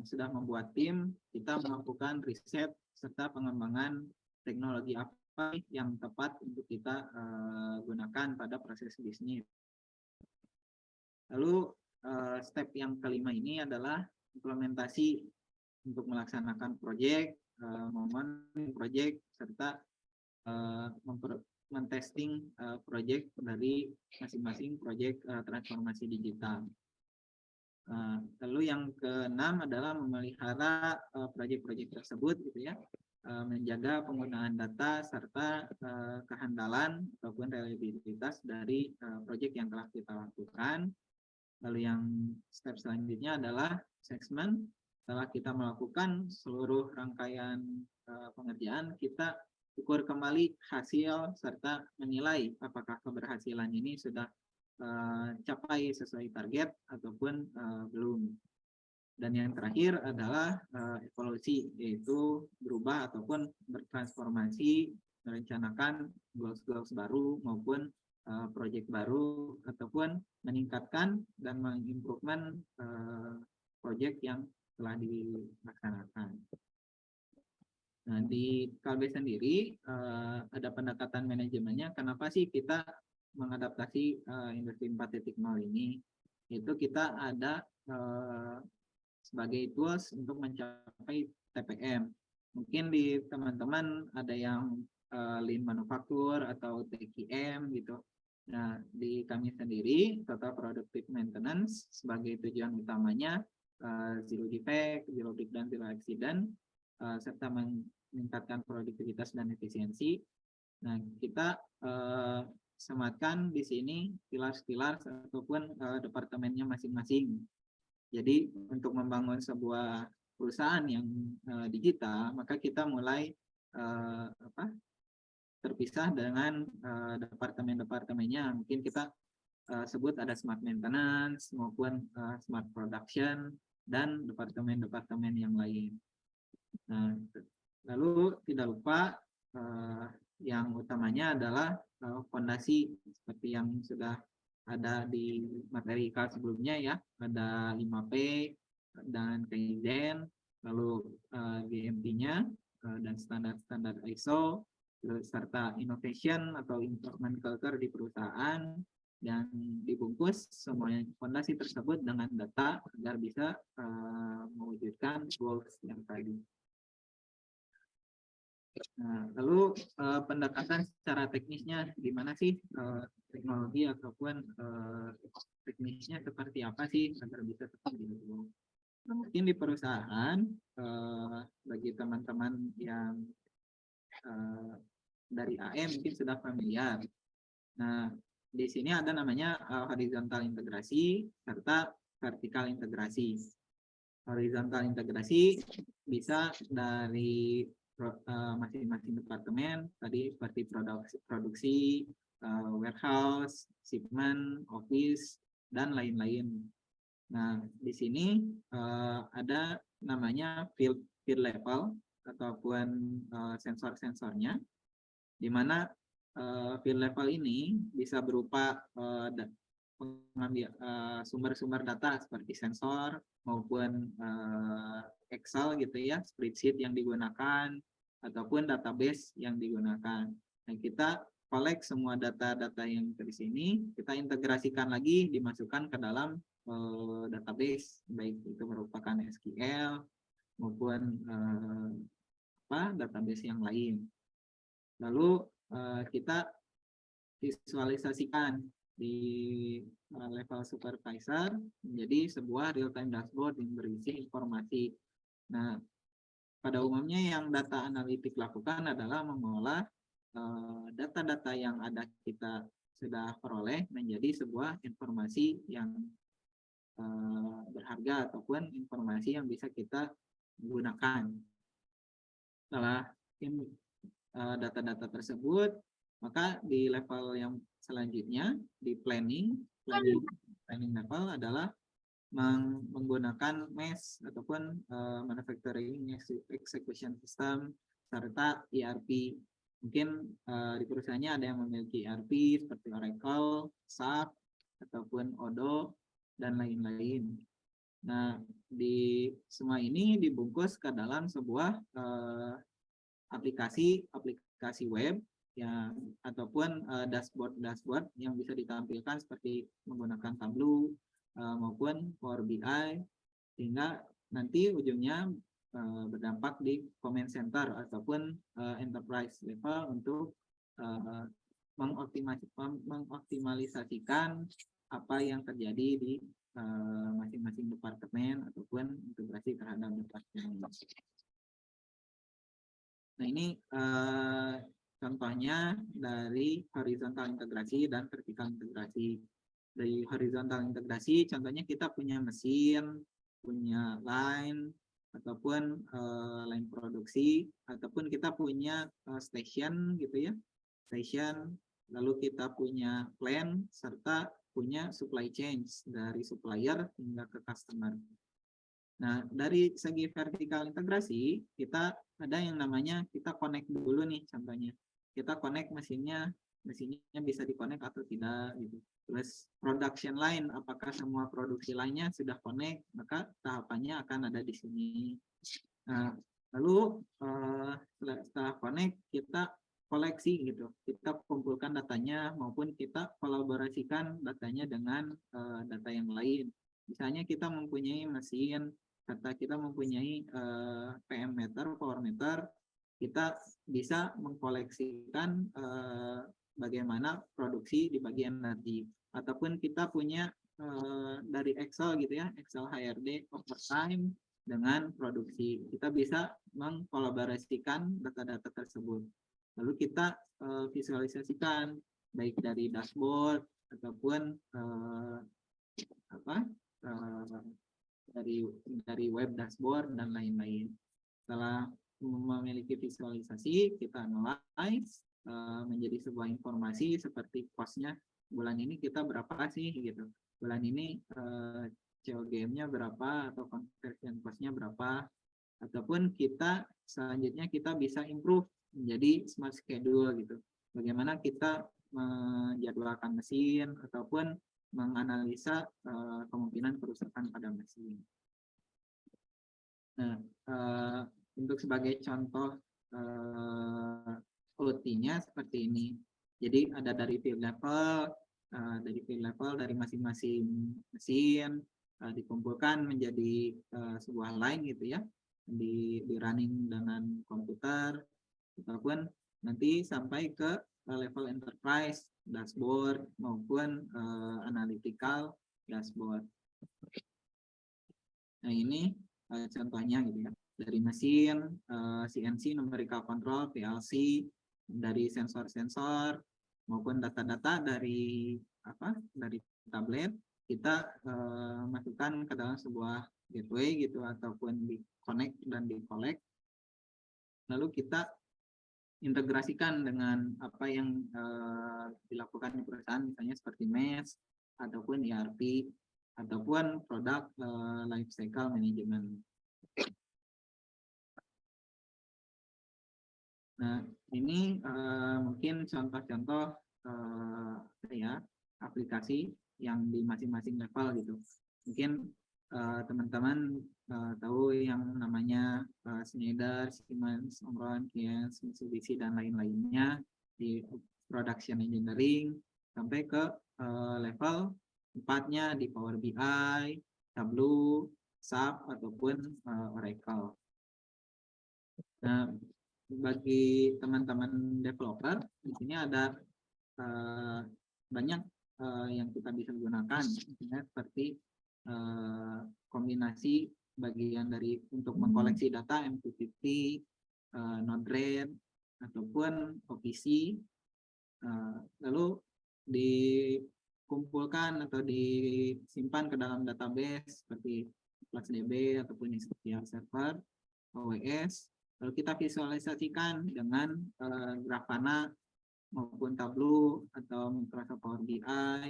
sudah membuat tim, kita melakukan riset serta pengembangan teknologi apa yang tepat untuk kita gunakan pada proses bisnis. Lalu step yang kelima ini adalah implementasi untuk melaksanakan proyek, momen proyek, serta men-testing proyek dari masing-masing proyek transformasi digital. Lalu yang keenam adalah memelihara proyek-proyek tersebut, gitu ya, menjaga penggunaan data serta kehandalan ataupun reliabilitas dari proyek yang telah kita lakukan. Lalu yang step selanjutnya adalah assessment. Setelah kita melakukan seluruh rangkaian pengerjaan, kita ukur kembali hasil serta menilai apakah keberhasilan ini sudah capai sesuai target ataupun belum. Dan yang terakhir adalah evolusi, yaitu berubah ataupun bertransformasi, merencanakan goals baru maupun proyek baru, ataupun meningkatkan dan mengimprovement proyek yang telah dilaksanakan. Nah, di Kalbe sendiri ada pendekatan manajemennya. Kenapa sih kita mengadaptasi industri 4.0 ini? Itu kita ada sebagai tools untuk mencapai TPM. Mungkin di teman-teman ada yang lean manufacture atau TQM gitu. Nah, di kami sendiri Total Productive Maintenance sebagai tujuan utamanya zero defect, zero breakdown, zero accident, serta meningkatkan produktivitas dan efisiensi. Nah, kita sematkan di sini pilar-pilar ataupun departemennya masing-masing. Jadi untuk membangun sebuah perusahaan yang digital, maka kita mulai terpisah dengan departemen-departemennya. Mungkin kita sebut ada smart maintenance maupun smart production dan departemen-departemen yang lain. Nah, lalu tidak lupa yang utamanya adalah fondasi seperti yang sudah ada di materi kelas sebelumnya ya, ada 5P dan Kaizen, lalu GMP-nya dan standar-standar ISO, serta innovation atau improvement culture di perusahaan, dan dibungkus semuanya fondasi tersebut dengan data agar bisa mewujudkan goals yang tadi. Nah, lalu pendekatan secara teknisnya gimana sih, teknologi ataupun teknisnya seperti apa sih agar bisa seperti itu? Mungkin di perusahaan bagi teman-teman yang dari AM mungkin sudah familiar. Nah, di sini ada namanya horizontal integrasi serta vertikal integrasi. Horizontal integrasi bisa dari masing-masing departemen, tadi seperti produksi, warehouse, shipment, office, dan lain-lain. Nah, di sini ada namanya field level ataupun sensor-sensornya, di mana field level ini bisa berupa sumber-sumber data seperti sensor maupun Excel gitu ya, spreadsheet yang digunakan ataupun database yang digunakan. Nah, kita collect semua data-data yang dari sini, kita integrasikan lagi, dimasukkan ke dalam database, baik itu merupakan SQL maupun database yang lain. Lalu kita visualisasikan di level supervisor menjadi sebuah real-time dashboard yang berisi informasi. Nah, pada umumnya yang data analitik lakukan adalah mengolah data-data yang ada kita sudah peroleh menjadi sebuah informasi yang berharga ataupun informasi yang bisa kita gunakan. Setelah data-data tersebut, maka di level yang selanjutnya di planning level adalah menggunakan MES ataupun manufacturing execution system serta ERP. Mungkin di perusahaannya ada yang memiliki ERP seperti Oracle, SAP, ataupun Odoo, dan lain-lain. Nah, di semua ini dibungkus ke dalam sebuah aplikasi web ya, ataupun dashboard yang bisa ditampilkan seperti menggunakan Tableau maupun Power BI, sehingga nanti ujungnya berdampak di command center ataupun enterprise level untuk mengoptimalisasikan apa yang terjadi di masing-masing departemen ataupun integrasi terhadap departemen. Nah, ini contohnya dari horizontal integrasi dan vertikal integrasi. Dari horizontal integrasi, contohnya kita punya mesin, punya line, ataupun line produksi, ataupun kita punya station gitu ya, station, lalu kita punya plan, serta punya supply chain dari supplier hingga ke customer. Nah, dari segi vertikal integrasi, kita ada yang namanya kita connect dulu nih contohnya. Kita connect mesinnya bisa di-connect atau tidak gitu. Terus production line, apakah semua produksi lainnya sudah connect, maka tahapannya akan ada di sini. Nah, lalu setelah connect, kita koleksi gitu. Kita kumpulkan datanya maupun kita kolaborasikan datanya dengan data yang lain. Misalnya kita mempunyai mesin, serta kita mempunyai PM meter, power meter, kita bisa mengkoleksikan bagaimana produksi di bagian energi. Ataupun kita punya dari Excel gitu ya, Excel HRD overtime dengan produksi. Kita bisa mengkolaborasikan data-data tersebut. Lalu kita visualisasikan baik dari dashboard ataupun dari web dashboard dan lain-lain. Setelah memiliki visualisasi, kita analyze menjadi sebuah informasi seperti cost-nya bulan ini kita berapa sih gitu. Bulan ini COGM-nya berapa atau conversion cost-nya berapa, ataupun kita selanjutnya kita bisa improve menjadi smart schedule gitu. Bagaimana kita menjadwalkan mesin ataupun menganalisa kemungkinan kerusakan pada mesin. Nah, untuk sebagai contoh OT-nya seperti ini. Jadi ada dari field level, dari masing-masing mesin dikumpulkan menjadi sebuah line gitu ya, di running dengan komputer, ataupun nanti sampai ke level enterprise dashboard maupun analytical dashboard. Nah, ini contohnya gitu ya, dari mesin, CNC numerical control, PLC, dari sensor-sensor maupun data-data dari tablet, kita masukkan ke dalam sebuah gateway gitu ataupun di connect dan di collect. Lalu kita integrasikan dengan apa yang dilakukan di perusahaan, misalnya seperti MES ataupun ERP ataupun product life cycle management. Nah, ini mungkin contoh-contoh ya aplikasi yang di masing-masing level gitu. Mungkin teman-teman tahu yang namanya Schneider, Siemens, Omron, Keyence, Mitsubishi, dan lain-lainnya di production engineering, sampai ke level 4-nya di Power BI, Tableau, SAP, ataupun Oracle. Nah, bagi teman-teman developer, di sini ada banyak yang kita bisa gunakan, misalnya seperti kombinasi bagian dari untuk mengkoleksi data MQTT, Node-RED, ataupun OPC, lalu dikumpulkan atau disimpan ke dalam database seperti FluxDB ataupun SQL Server, OWS, lalu kita visualisasikan dengan Grafana maupun Tableau atau Microsoft Power BI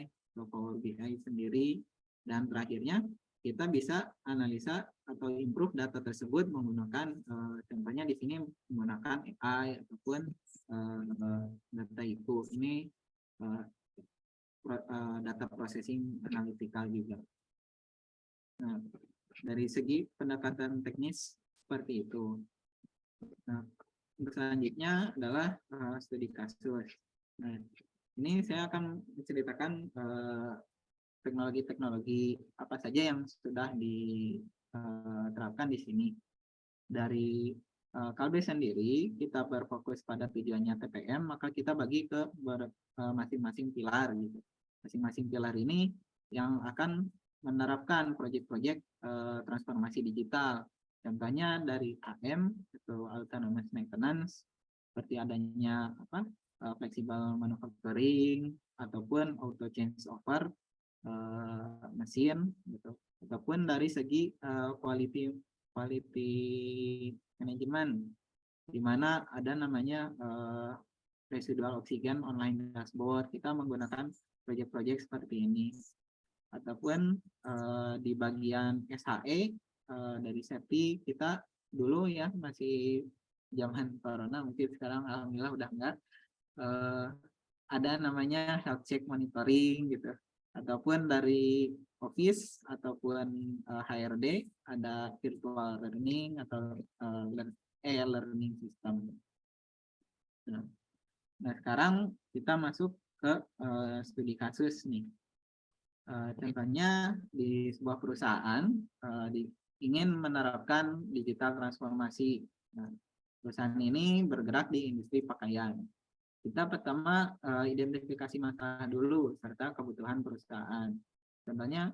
atau Power BI sendiri. Dan terakhirnya kita bisa analisa atau improve data tersebut menggunakan contohnya di sini menggunakan AI ataupun data itu. Ini data processing analytical juga. Nah, dari segi pendekatan teknis seperti itu. Nah, selanjutnya adalah studi kasus. Nah, ini saya akan menceritakan teknologi-teknologi apa saja yang sudah diterapkan di sini. Dari Kalbe sendiri, kita berfokus pada tujuannya TPM, maka kita bagi ke masing-masing pilar gitu. Masing-masing pilar ini yang akan menerapkan proyek-proyek transformasi digital. Contohnya dari AM atau autonomous maintenance, seperti adanya flexible manufacturing ataupun auto change over mesin gitu. Ataupun dari segi quality management, di mana ada namanya residual oxygen online dashboard. Kita menggunakan proyek-proyek seperti ini. Ataupun di bagian SHE dari safety, kita dulu ya masih zaman corona, mungkin sekarang alhamdulillah udah enggak, ada namanya health check monitoring gitu. Ataupun dari office ataupun HRD ada virtual learning atau e-learning system. Nah, sekarang kita masuk ke studi kasus nih. Contohnya di sebuah perusahaan ingin menerapkan digital transformasi. Nah, perusahaan ini bergerak di industri pakaian. Kita pertama identifikasi masalah dulu serta kebutuhan perusahaan. Contohnya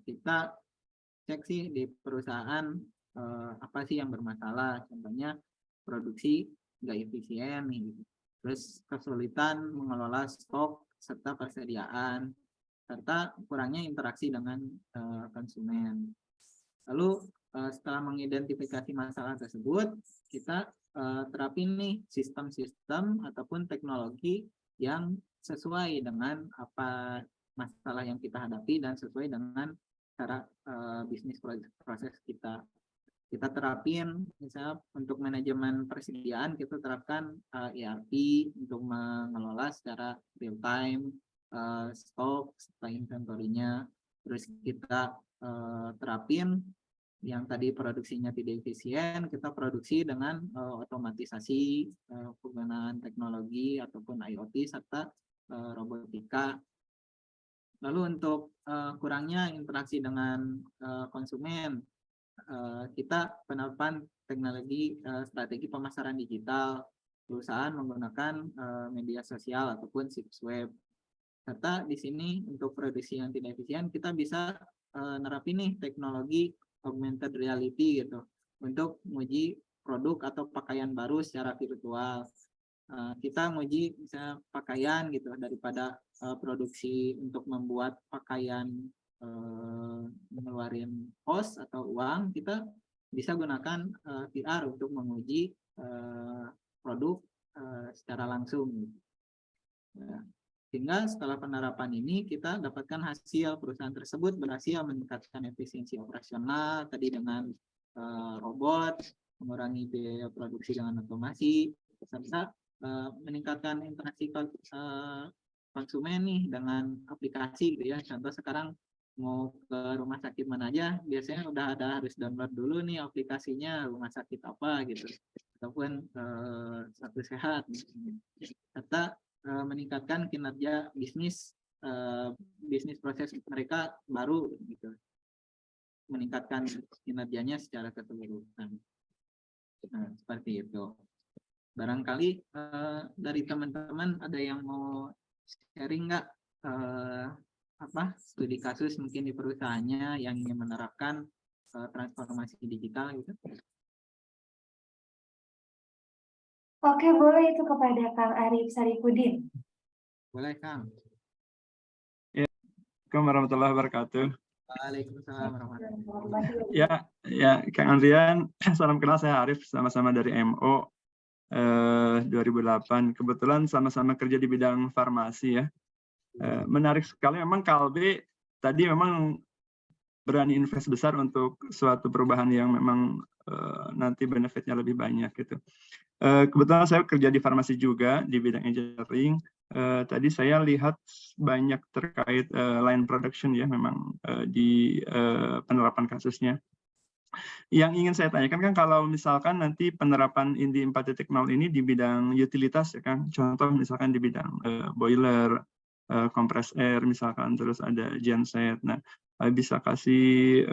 kita cek sih di perusahaan apa sih yang bermasalah. Contohnya produksi nggak efisien nih. Terus kesulitan mengelola stok serta persediaan, serta kurangnya interaksi dengan konsumen. Lalu setelah mengidentifikasi masalah tersebut, kita terapin nih sistem-sistem ataupun teknologi yang sesuai dengan apa masalah yang kita hadapi dan sesuai dengan cara bisnis proses kita. Kita terapin misalnya untuk manajemen persediaan, kita terapkan ERP untuk mengelola secara real time stok serta inventory-nya. Terus kita terapin yang tadi produksinya tidak efisien, kita produksi dengan otomatisasi, penggunaan teknologi ataupun IoT serta robotika. Lalu untuk kurangnya interaksi dengan konsumen, kita penerapan teknologi strategi pemasaran digital. Perusahaan menggunakan media sosial ataupun situs web. Serta di sini untuk produksi yang tidak efisien, kita bisa nerapin nih teknologi augmented reality gitu untuk menguji produk atau pakaian baru secara virtual. Kita menguji misalnya pakaian gitu, daripada produksi untuk membuat pakaian mengeluarin cost atau uang, kita bisa gunakan VR untuk menguji produk secara langsung gitu. Sehingga setelah penerapan ini kita dapatkan hasil perusahaan tersebut berhasil meningkatkan efisiensi operasional tadi dengan robot, mengurangi biaya produksi dengan otomasi, serta meningkatkan interaksi konsumen nih dengan aplikasi gitu ya. Contoh sekarang mau ke rumah sakit mana aja, biasanya udah ada harus download dulu nih aplikasinya rumah sakit apa gitu, ataupun Satu Sehat, serta meningkatkan kinerja bisnis proses mereka baru gitu, meningkatkan kinerjanya secara keseluruhan. Nah, seperti itu. Barangkali dari teman-teman ada yang mau sharing nggak studi kasus mungkin di perusahaannya yang ingin menerapkan transformasi digital gitu? Oke, boleh itu kepada Kang Arif Sarifudin. Boleh, Kang. Assalamualaikum warahmatullahi wabarakatuh. Waalaikumsalam warahmatullahi wabarakatuh. Ya, Kang Andrian, salam kenal, saya Arif, sama-sama dari MO 2008. Kebetulan sama-sama kerja di bidang farmasi ya. Menarik sekali memang Kalbe tadi memang berani invest besar untuk suatu perubahan yang memang nanti benefitnya lebih banyak gitu. Kebetulan saya kerja di farmasi juga di bidang engineering. Tadi saya lihat banyak terkait line production ya, memang di penerapan kasusnya. Yang ingin saya tanyakan kan, kalau misalkan nanti penerapan INDI 4.0 ini di bidang utilitas ya kan, contoh misalkan di bidang boiler, compress air misalkan, terus ada genset. Nah, bisa kasih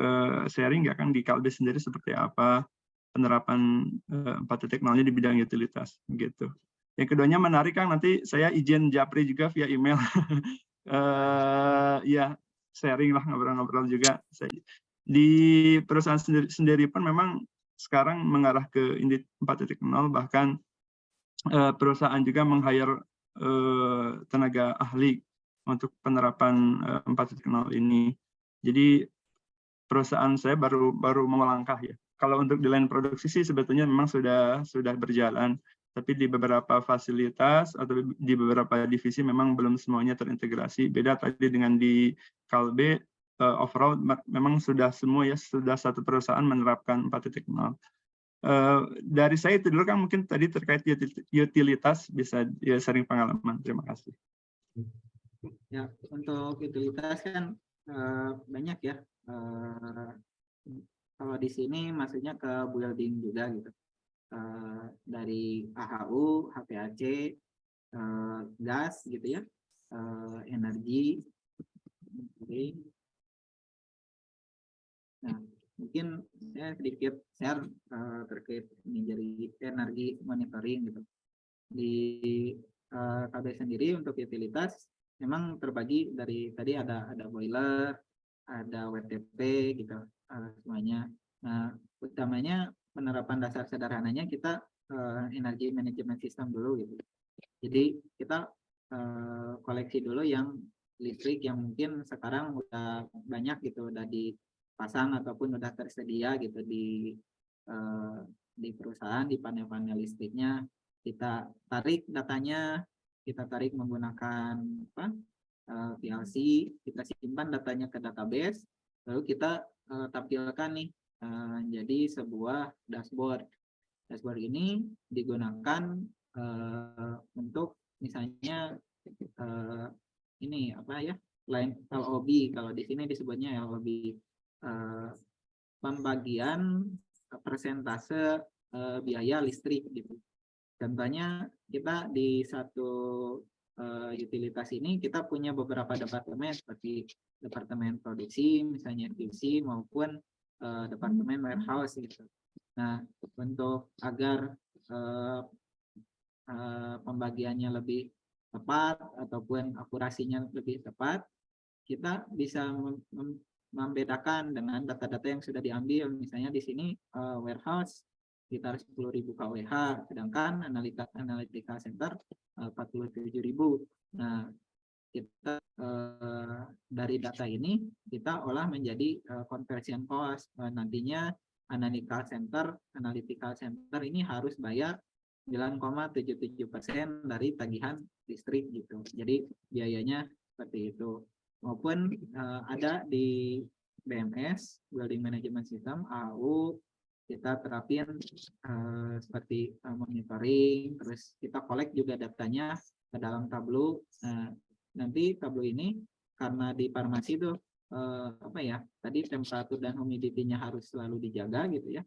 sharing nggak kan di Kalbe sendiri seperti apa penerapan 4.0-nya di bidang utilitas gitu. Yang keduanya menarik Kang, nanti saya izin japri juga via email. Ya sharing lah, ngobrol-ngobrol juga. Di perusahaan sendiri pun memang sekarang mengarah ke INDI 4.0, bahkan perusahaan juga meng-hire tenaga ahli untuk penerapan 4.0 ini. Jadi perusahaan saya baru melangkah ya. Kalau untuk di line produksi sih sebetulnya memang sudah berjalan, tapi di beberapa fasilitas atau di beberapa divisi memang belum semuanya terintegrasi. Beda tadi dengan di Kalbe, overall memang sudah semua ya, sudah satu perusahaan menerapkan 4.0. Dari saya itu dulu kan, mungkin tadi terkait utilitas bisa ya sharing pengalaman. Terima kasih. Ya, untuk utilitas kan banyak ya. Kalau di sini maksudnya ke building juga gitu. Dari AHU, HPAC, gas gitu ya, energi. Okay. Nah, mungkin saya sedikit share terkait menjadi energi monitoring gitu. Di KB sendiri untuk utilitas memang terbagi dari tadi ada boiler, ada WTP gitu, semuanya. Nah, utamanya penerapan dasar sederhananya kita energi manajemen sistem dulu gitu. Jadi kita koleksi dulu yang listrik yang mungkin sekarang udah banyak gitu, udah dipasang ataupun udah tersedia gitu di perusahaan, di panel-panel listriknya. Kita tarik datanya, kita tarik menggunakan PLC, kita simpan datanya ke database, lalu kita tampilkan nih jadi sebuah dashboard. Dashboard ini digunakan untuk misalnya ini apa ya, line LOB, kalau di sini disebutnya LOB, pembagian persentase biaya listrik gitu. Contohnya kita di satu utilitas ini kita punya beberapa departemen seperti departemen produksi misalnya QC maupun departemen warehouse gitu. Nah, untuk agar pembagiannya lebih tepat ataupun akurasinya lebih tepat, kita bisa membedakan dengan data-data yang sudah diambil. Misalnya di sini warehouse sekitar 10.000 kWh, sedangkan analytical center 47.000. Nah, kita dari data ini kita olah menjadi conversion cost. Nantinya analytical center ini harus bayar 9,77% dari tagihan listrik gitu. Jadi biayanya seperti itu. Maupun ada di BMS, Building Management System, AU, kita terapin seperti monitoring, terus kita collect juga datanya ke dalam tableau. Nanti tableau ini karena di farmasi itu apa ya, tadi temperatur dan humidity-nya harus selalu dijaga gitu ya.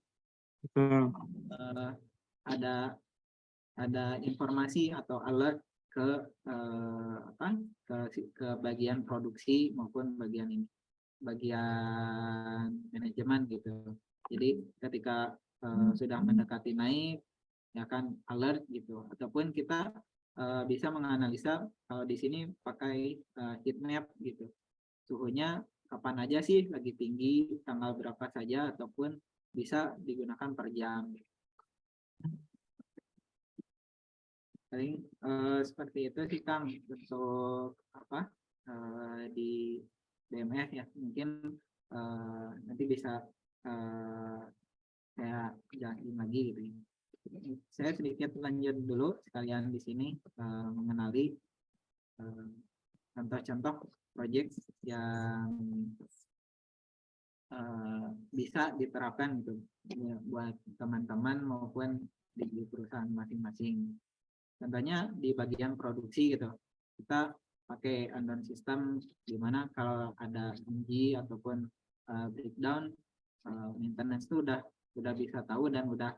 Ada informasi atau alert ke ke bagian produksi maupun bagian manajemen gitu. Jadi ketika sudah mendekati naik, ya kan alert gitu. Ataupun kita bisa menganalisa, kalau di sini pakai heat map gitu. Suhunya kapan aja sih lagi tinggi, tanggal berapa saja, ataupun bisa digunakan per jam. Paling seperti itu sih Kang untuk di BMS ya. Mungkin nanti bisa saya jelasin lagi gitu. Saya sedikit lanjut dulu sekalian di sini mengenali contoh-contoh proyek yang bisa diterapkan gitu ya, buat teman-teman maupun di perusahaan masing-masing. Contohnya di bagian produksi gitu, kita pakai unknown system di mana kalau ada NG ataupun breakdown, maintenance itu udah bisa tahu dan udah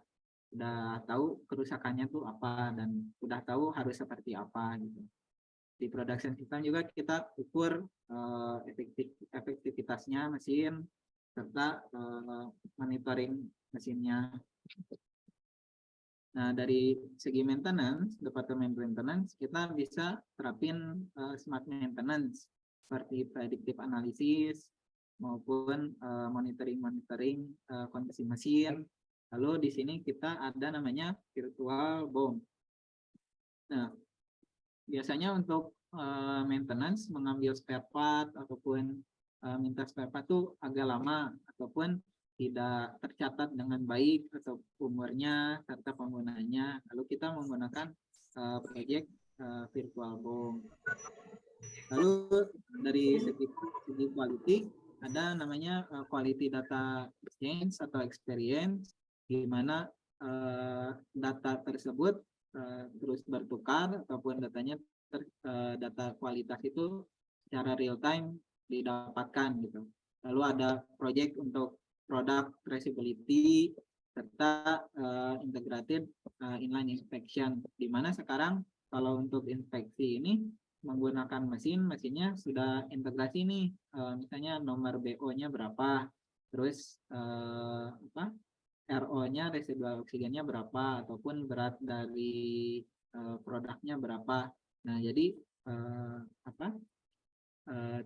tahu kerusakannya tuh apa dan udah tahu harus seperti apa gitu. Di production system juga kita ukur efektivitasnya mesin serta monitoring mesinnya. Nah, dari segi maintenance, departemen maintenance, kita bisa terapin smart maintenance seperti predictive analysis maupun monitoring kondisi mesin. Lalu di sini kita ada namanya virtual BOM. Nah, biasanya untuk maintenance mengambil spare part ataupun minta spare part itu agak lama ataupun tidak tercatat dengan baik atau umurnya serta penggunaannya. Lalu kita menggunakan project virtual BOM. Lalu dari segi quality ada namanya quality data exchange atau experience, di mana data tersebut terus bertukar ataupun data kualitas itu secara real time didapatkan gitu. Lalu ada project untuk product traceability serta integrated inline inspection, di mana sekarang kalau untuk inspeksi ini menggunakan mesinnya sudah integrasi nih, misalnya nomor BO-nya berapa, terus RO-nya residual oksigennya berapa ataupun berat dari produknya berapa. Nah, jadi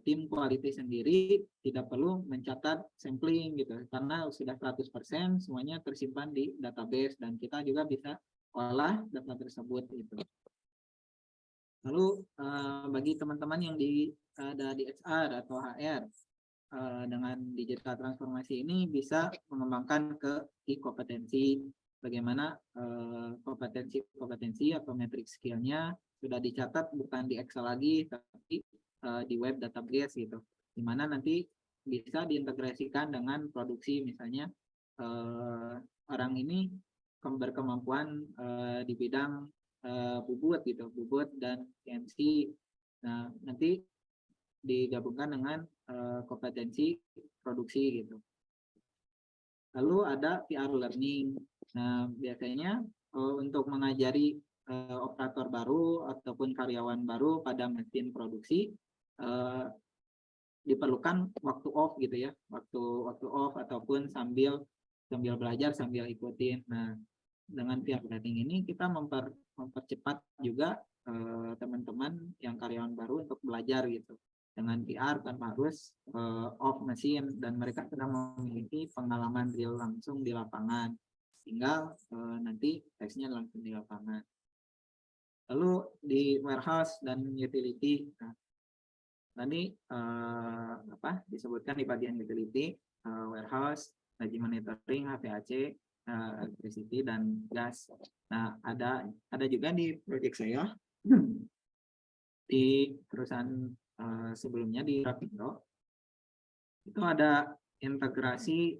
tim quality sendiri tidak perlu mencatat sampling gitu karena sudah 100% semuanya tersimpan di database dan kita juga bisa olah data tersebut gitu. Lalu bagi teman-teman yang ada di HR atau HR, dengan digital transformasi ini bisa mengembangkan ke kompetensi, bagaimana kompetensi atau matrix skill-nya sudah dicatat bukan di Excel lagi tapi di web database gitu, dimana nanti bisa diintegrasikan dengan produksi. Misalnya orang ini berkemampuan di bidang bubut dan CNC, nah nanti digabungkan dengan kompetensi produksi gitu. Lalu ada PR learning. Nah, biasanya untuk mengajari operator baru ataupun karyawan baru pada mesin produksi diperlukan waktu off gitu ya, waktu off ataupun sambil belajar sambil ikutin. Nah, dengan PR learning ini kita mempercepat juga teman-teman yang karyawan baru untuk belajar gitu dengan PR tanpa harus off mesin, dan mereka sudah memiliki pengalaman real langsung di lapangan, tinggal nanti tesnya langsung di lapangan. Lalu di warehouse dan utility, nah, tadi disebutkan di bagian utility, warehouse, energy monitoring, HVAC, electricity dan gas. Nah, ada juga di proyek saya di perusahaan sebelumnya di Rapindo, itu ada integrasi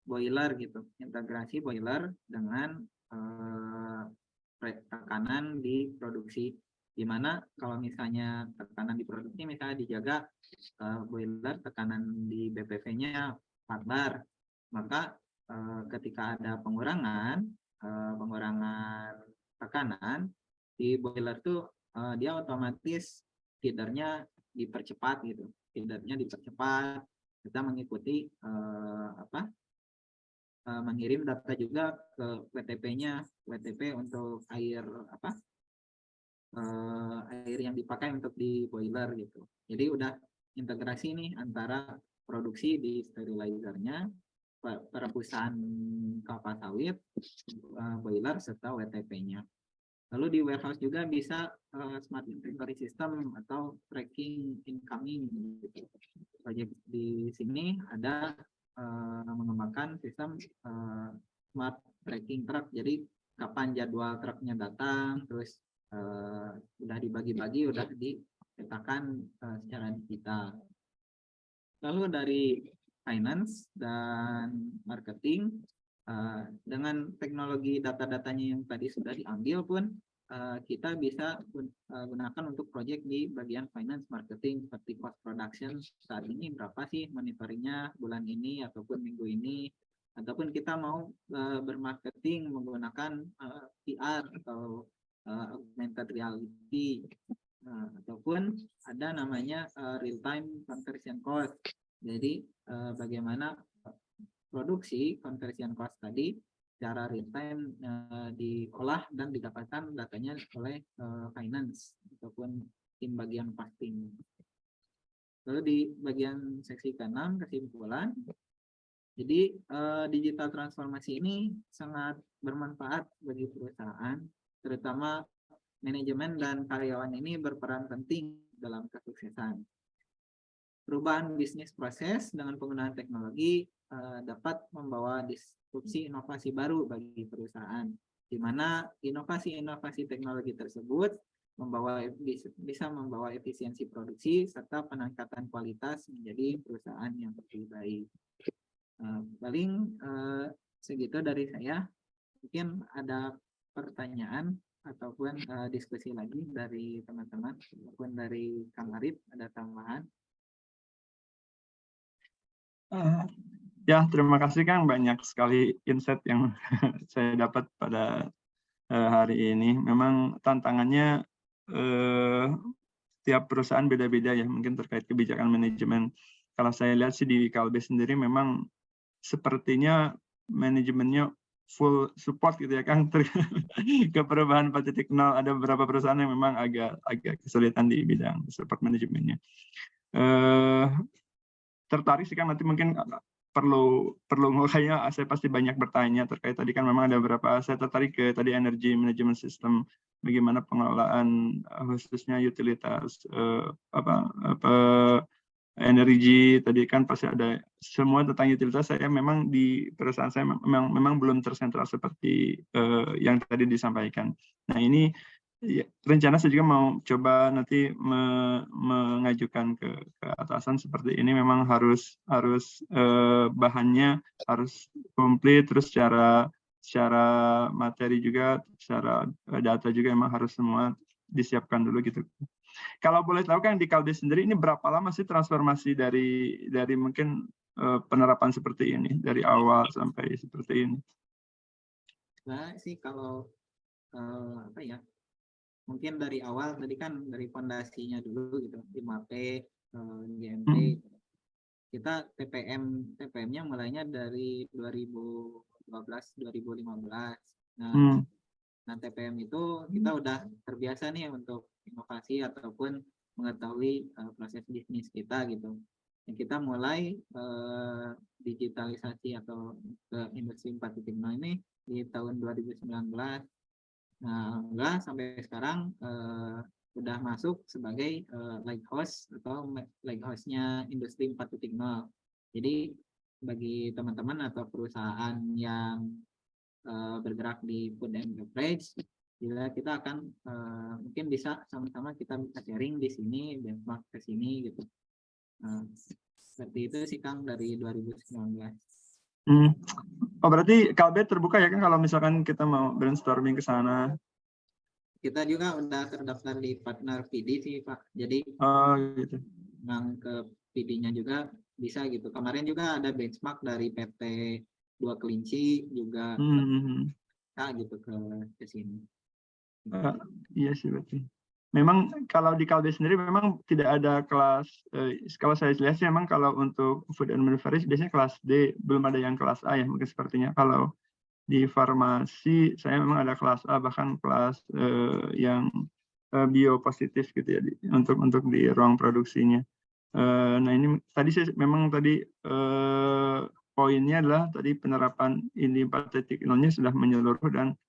boiler gitu, integrasi boiler dengan tekanan di produksi, di mana kalau misalnya tekanan di produksi misalnya dijaga boiler tekanan di BPV-nya 4 bar, maka ketika ada pengurangan tekanan di boiler tuh dia otomatis feedernya dipercepat gitu, kita mengikuti mengirim data juga ke WTP untuk air yang dipakai untuk di boiler gitu. Jadi udah integrasi nih antara produksi di sterilizernya, perebusan kelapa sawit, boiler serta WTP-nya. Lalu di warehouse juga bisa smart inventory system atau tracking incoming gitu. Proyek di sini ada mengembangkan sistem smart tracking truck. Jadi kapan jadwal truknya datang, terus udah dibagi-bagi, udah dipetakan secara digital. Lalu dari finance dan marketing. Dengan teknologi data-datanya yang tadi sudah diambil pun kita bisa gunakan untuk project di bagian finance marketing seperti cost production saat ini berapa sih monitoringnya bulan ini ataupun minggu ini, ataupun kita mau bermarketing menggunakan VR atau augmented reality, ataupun ada namanya real time conversion cost. Jadi bagaimana produksi conversion cost tadi secara real time diolah dan didapatkan datanya oleh finance ataupun tim bagian costing. Lalu di bagian seksi ke-6 kesimpulan, jadi digital transformasi ini sangat bermanfaat bagi perusahaan, terutama manajemen dan karyawan ini berperan penting dalam kesuksesan. Perubahan bisnis proses dengan penggunaan teknologi dapat membawa disrupsi inovasi baru bagi perusahaan, di mana inovasi-inovasi teknologi tersebut bisa membawa efisiensi produksi serta peningkatan kualitas menjadi perusahaan yang lebih baik. Paling segitu dari saya. Mungkin ada pertanyaan ataupun diskusi lagi dari teman-teman ataupun dari Kang Arif, ada tambahan? Ya, terima kasih Kang, banyak sekali insight yang saya dapat pada hari ini. Memang tantangannya tiap perusahaan beda-beda ya, mungkin terkait kebijakan manajemen. Kalau saya lihat sih di Kalbe sendiri memang sepertinya manajemennya full support gitu ya Kang ke perubahan 4.0. Ada beberapa perusahaan yang memang agak kesulitan di bidang support manajemennya. Tertarik sih kan, nanti mungkin perlu kayaknya saya pasti banyak bertanya terkait tadi kan memang ada beberapa, saya tertarik ke tadi energy management system, bagaimana pengelolaan khususnya utilitas energi tadi kan pasti ada semua tentang utilitas. Saya memang di perusahaan saya memang belum tersentral seperti yang tadi disampaikan. Nah ini ya, rencana saya juga mau coba nanti mengajukan ke atasan seperti ini. Memang harus bahannya harus komplit, terus secara materi juga, secara data juga emang harus semua disiapkan dulu gitu. Kalau boleh tahu kan di Kalbe sendiri ini berapa lama sih transformasi dari mungkin penerapan seperti ini dari awal sampai seperti ini? Nah sih kalau mungkin dari awal tadi kan dari fondasinya dulu gitu, 5P, GMP. Kita TPM-nya mulainya dari 2012-2015. Nah, TPM itu kita udah terbiasa nih untuk inovasi ataupun mengetahui proses bisnis kita gitu. Dan kita mulai digitalisasi atau ke industri 4.0 ini di tahun 2019. Nah, enggak sampai sekarang udah masuk sebagai lighthouse atau lighthouse-nya industri 4.0. Jadi bagi teman-teman atau perusahaan yang bergerak di food and beverage, kita akan mungkin bisa sama-sama kita bisa sharing di sini, benchmark ke sini gitu. Seperti itu sih Kang dari 2019. Oh berarti Kalbe terbuka ya kan kalau misalkan kita mau brainstorming ke sana? Kita juga udah terdaftar di partner PD sih Pak. Jadi gitu. Memang ke PD-nya juga bisa gitu. Kemarin juga ada benchmark dari PT 2 Kelinci juga gitu ke sini. Iya sih berarti. Memang kalau di Kalbe sendiri memang tidak ada kelas, kalau saya lihat sih memang kalau untuk food and beverage biasanya kelas D, belum ada yang kelas A ya mungkin sepertinya. Kalau di farmasi saya memang ada kelas A, bahkan kelas yang biopositif gitu ya untuk di ruang produksinya. Nah ini tadi saya memang tadi poinnya adalah tadi penerapan ini 4.0-nya sudah menyeluruh dan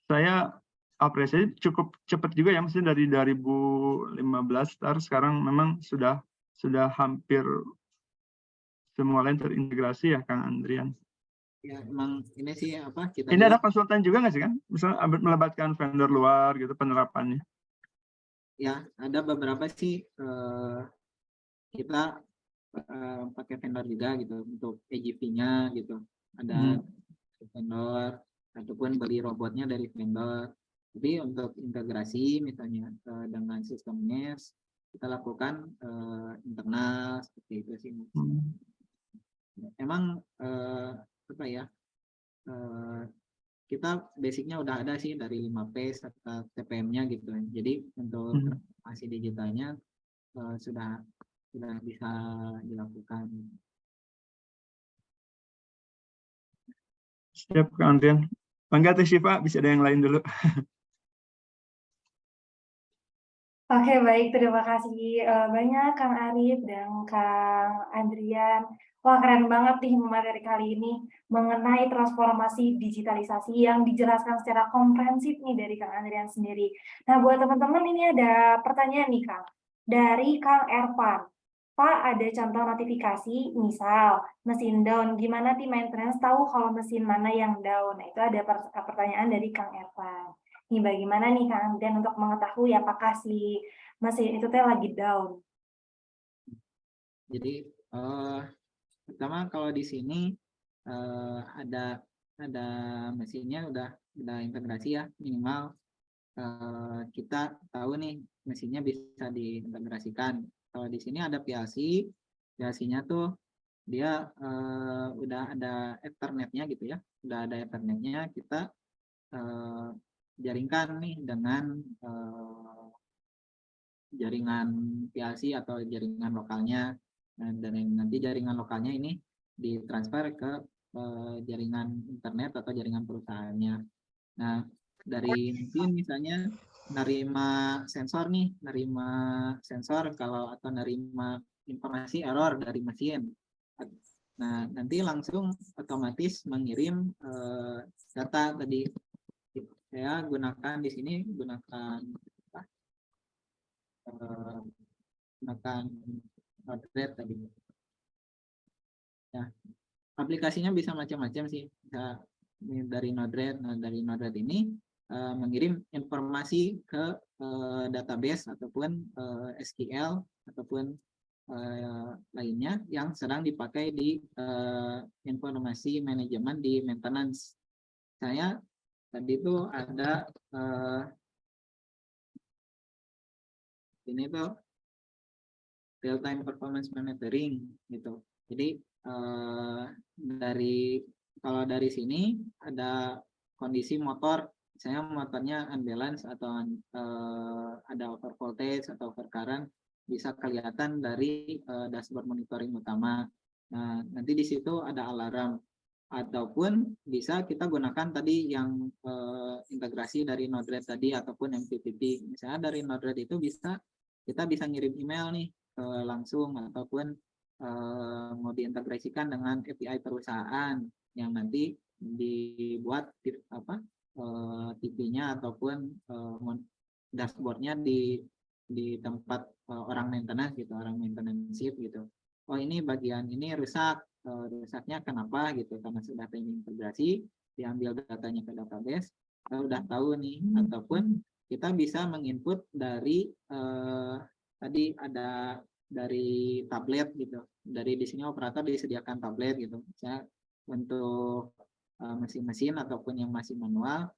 saya apresiasi cukup cepat juga ya, maksudnya dari 2015 sekarang memang sudah hampir semua lain terintegrasi ya Kang Andrian. Ya emang ini sih apa kita ini juga, ada konsultan juga nggak sih kan, misalnya melibatkan vendor luar gitu penerapannya? Ya ada beberapa sih kita pakai vendor juga gitu untuk EGV-nya gitu. Ada vendor ataupun beli robotnya dari vendor. Tapi untuk integrasi misalnya dengan sistem NES kita lakukan internal seperti itu sih. Emang apa ya? Kita basicnya udah ada sih dari 5P serta TPM-nya gitu. Jadi untuk transformasi digitalnya sudah bisa dilakukan. Siap Kak Andrian. Bangga Teh Syifa, bisa ada yang lain dulu. Oke, baik. Terima kasih banyak Kang Arif dan Kang Andrian. Wah, keren banget nih materi kali ini mengenai transformasi digitalisasi yang dijelaskan secara komprehensif nih dari Kang Andrian sendiri. Nah, buat teman-teman ini ada pertanyaan nih Kang. Dari Kang Ervan. Pak, ada contoh notifikasi, misal mesin down. Gimana tim maintenance tahu kalau mesin mana yang down? Nah, itu ada pertanyaan dari Kang Ervan. Nih, bagaimana nih Kang Andrian untuk mengetahui apakah si mesin itu teh lagi down? Jadi pertama kalau di sini ada mesinnya udah integrasi ya, minimal kita tahu nih mesinnya bisa diintegrasikan. Kalau di sini ada PLC-nya tuh dia udah ada Ethernet-nya gitu ya, udah ada Ethernet-nya, kita jaringkan nih dengan jaringan PLC atau jaringan lokalnya, dan nanti jaringan lokalnya ini ditransfer ke jaringan internet atau jaringan perusahaannya. Nah, dari mesin misalnya nerima sensor kalau atau nerima informasi error dari mesin. Nah, nanti langsung otomatis mengirim data tadi. Saya gunakan di sini gunakan Node-RED tadi. Ya, aplikasinya bisa macam-macam sih. Bisa dari Node-RED. Nah, dari Node-RED ini mengirim informasi ke database ataupun SQL ataupun lainnya yang sedang dipakai di informasi manajemen di maintenance. Saya tadi itu ada ini tuh real time performance monitoring gitu. Jadi kalau dari sini ada kondisi motor, misalnya motornya unbalance atau ada over voltage atau over current, bisa kelihatan dari dashboard monitoring utama. Nah, nanti di situ ada alarm, ataupun bisa kita gunakan tadi yang integrasi dari Node-RED tadi ataupun MQTT. Misalnya dari Node-RED itu kita bisa ngirim email nih langsung, ataupun mau diintegrasikan dengan API perusahaan yang nanti dibuat TV-nya ataupun dashboard-nya di tempat orang maintenance gitu, orang maintenance shift gitu. Oh, ini bagian ini rusak, rusaknya kenapa gitu, karena sudah terintegrasi, diambil datanya ke database, kita udah tahu nih. Ataupun kita bisa menginput dari tadi ada dari tablet gitu, dari di sini operator disediakan tablet gitu. Misalnya untuk mesin-mesin ataupun yang masih manual,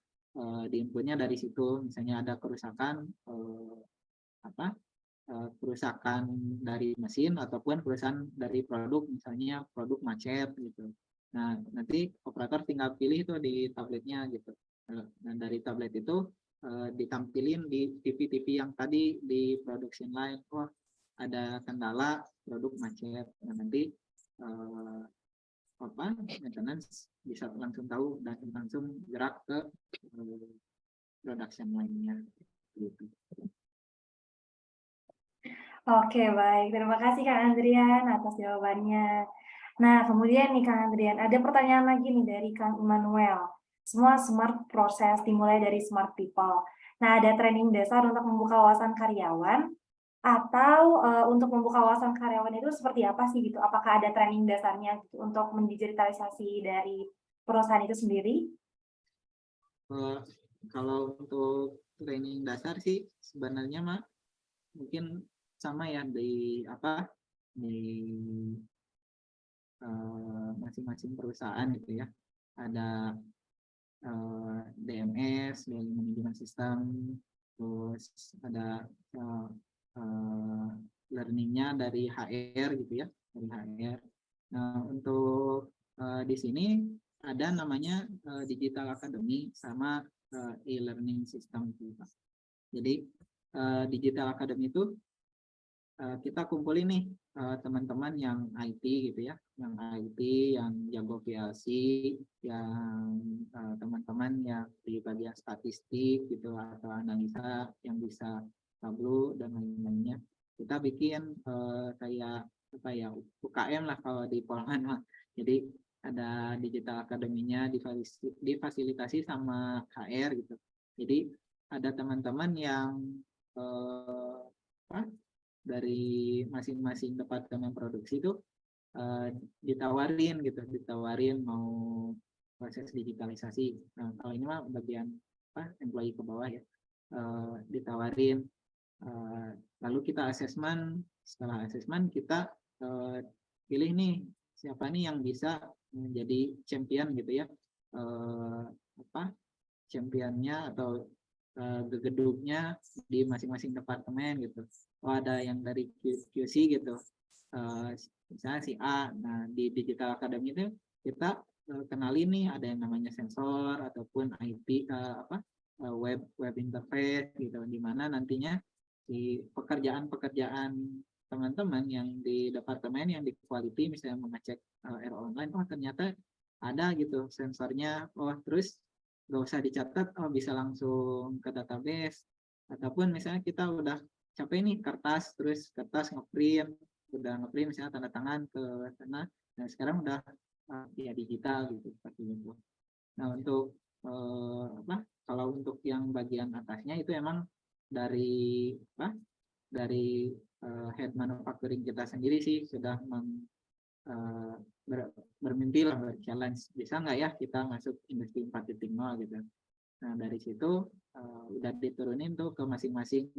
diinputnya dari situ. Misalnya ada kerusakan kerusakan dari mesin ataupun kerusakan dari produk, misalnya produk macet gitu. Nah, nanti operator tinggal pilih itu di tabletnya gitu. Dan dari tablet itu ditampilin di TV-TV yang tadi di production line, wah ada kendala produk macet. Nah, nanti maintenance bisa langsung tahu dan langsung gerak ke production line-nya gitu. Oke, baik. Terima kasih Kang Andrian atas jawabannya. Nah, kemudian nih Kang Andrian, ada pertanyaan lagi nih dari Kang Immanuel. Semua smart proses dimulai dari smart people. Nah, ada training dasar untuk membuka wawasan karyawan, atau untuk membuka wawasan karyawan itu seperti apa sih gitu? Apakah ada training dasarnya gitu untuk mendigitalisasi dari perusahaan itu sendiri? Kalau untuk training dasar sih sebenarnya mungkin sama ya di masing-masing perusahaan gitu ya. Ada DMS, Daily Management System, terus ada learningnya dari HR gitu ya, dari HR. Nah, untuk di sini ada namanya Digital Academy sama e-learning system gitu. Jadi Digital Academy itu kita kumpulin nih teman-teman yang IT gitu ya, yang IT, yang jago PLC, yang teman-teman yang di bagian statistik gitu atau analisa yang bisa Tableau dan lain-lainnya. Kita bikin kayak apa ya, UKM lah kalau di Polman mah. Jadi ada Digital Academy-nya difasilitasi sama HR gitu. Jadi ada teman-teman yang dari masing-masing departemen produksi itu ditawarin mau proses digitalisasi. Nah, kalau ini mah bagian employee ke bawah ya, ditawarin. Lalu kita asesmen. Setelah asesmen kita pilih nih siapa nih yang bisa menjadi champion gitu ya, championnya atau gegedugnya di masing-masing departemen gitu. Ada yang dari QC gitu, misalnya si A. Nah, di Digital Academy itu kita kenalin nih ada yang namanya sensor ataupun IP web interface gitu, di mana nantinya di pekerjaan teman-teman yang di departemen yang di quality misalnya mengecek error online, ternyata ada gitu sensornya, terus nggak usah dicatat, bisa langsung ke database. Ataupun misalnya kita udah capek nih kertas ngeprint, misalnya tanda tangan ke sana, nah sekarang udah ya digital gitu seperti itu. Nah, untuk kalau untuk yang bagian atasnya itu emang dari head manufacturing kita sendiri sih sudah bermimpi lah, berchallenge, bisa nggak ya kita masuk industri 4.0 gitu. Nah, dari situ udah diturunin tuh ke masing-masing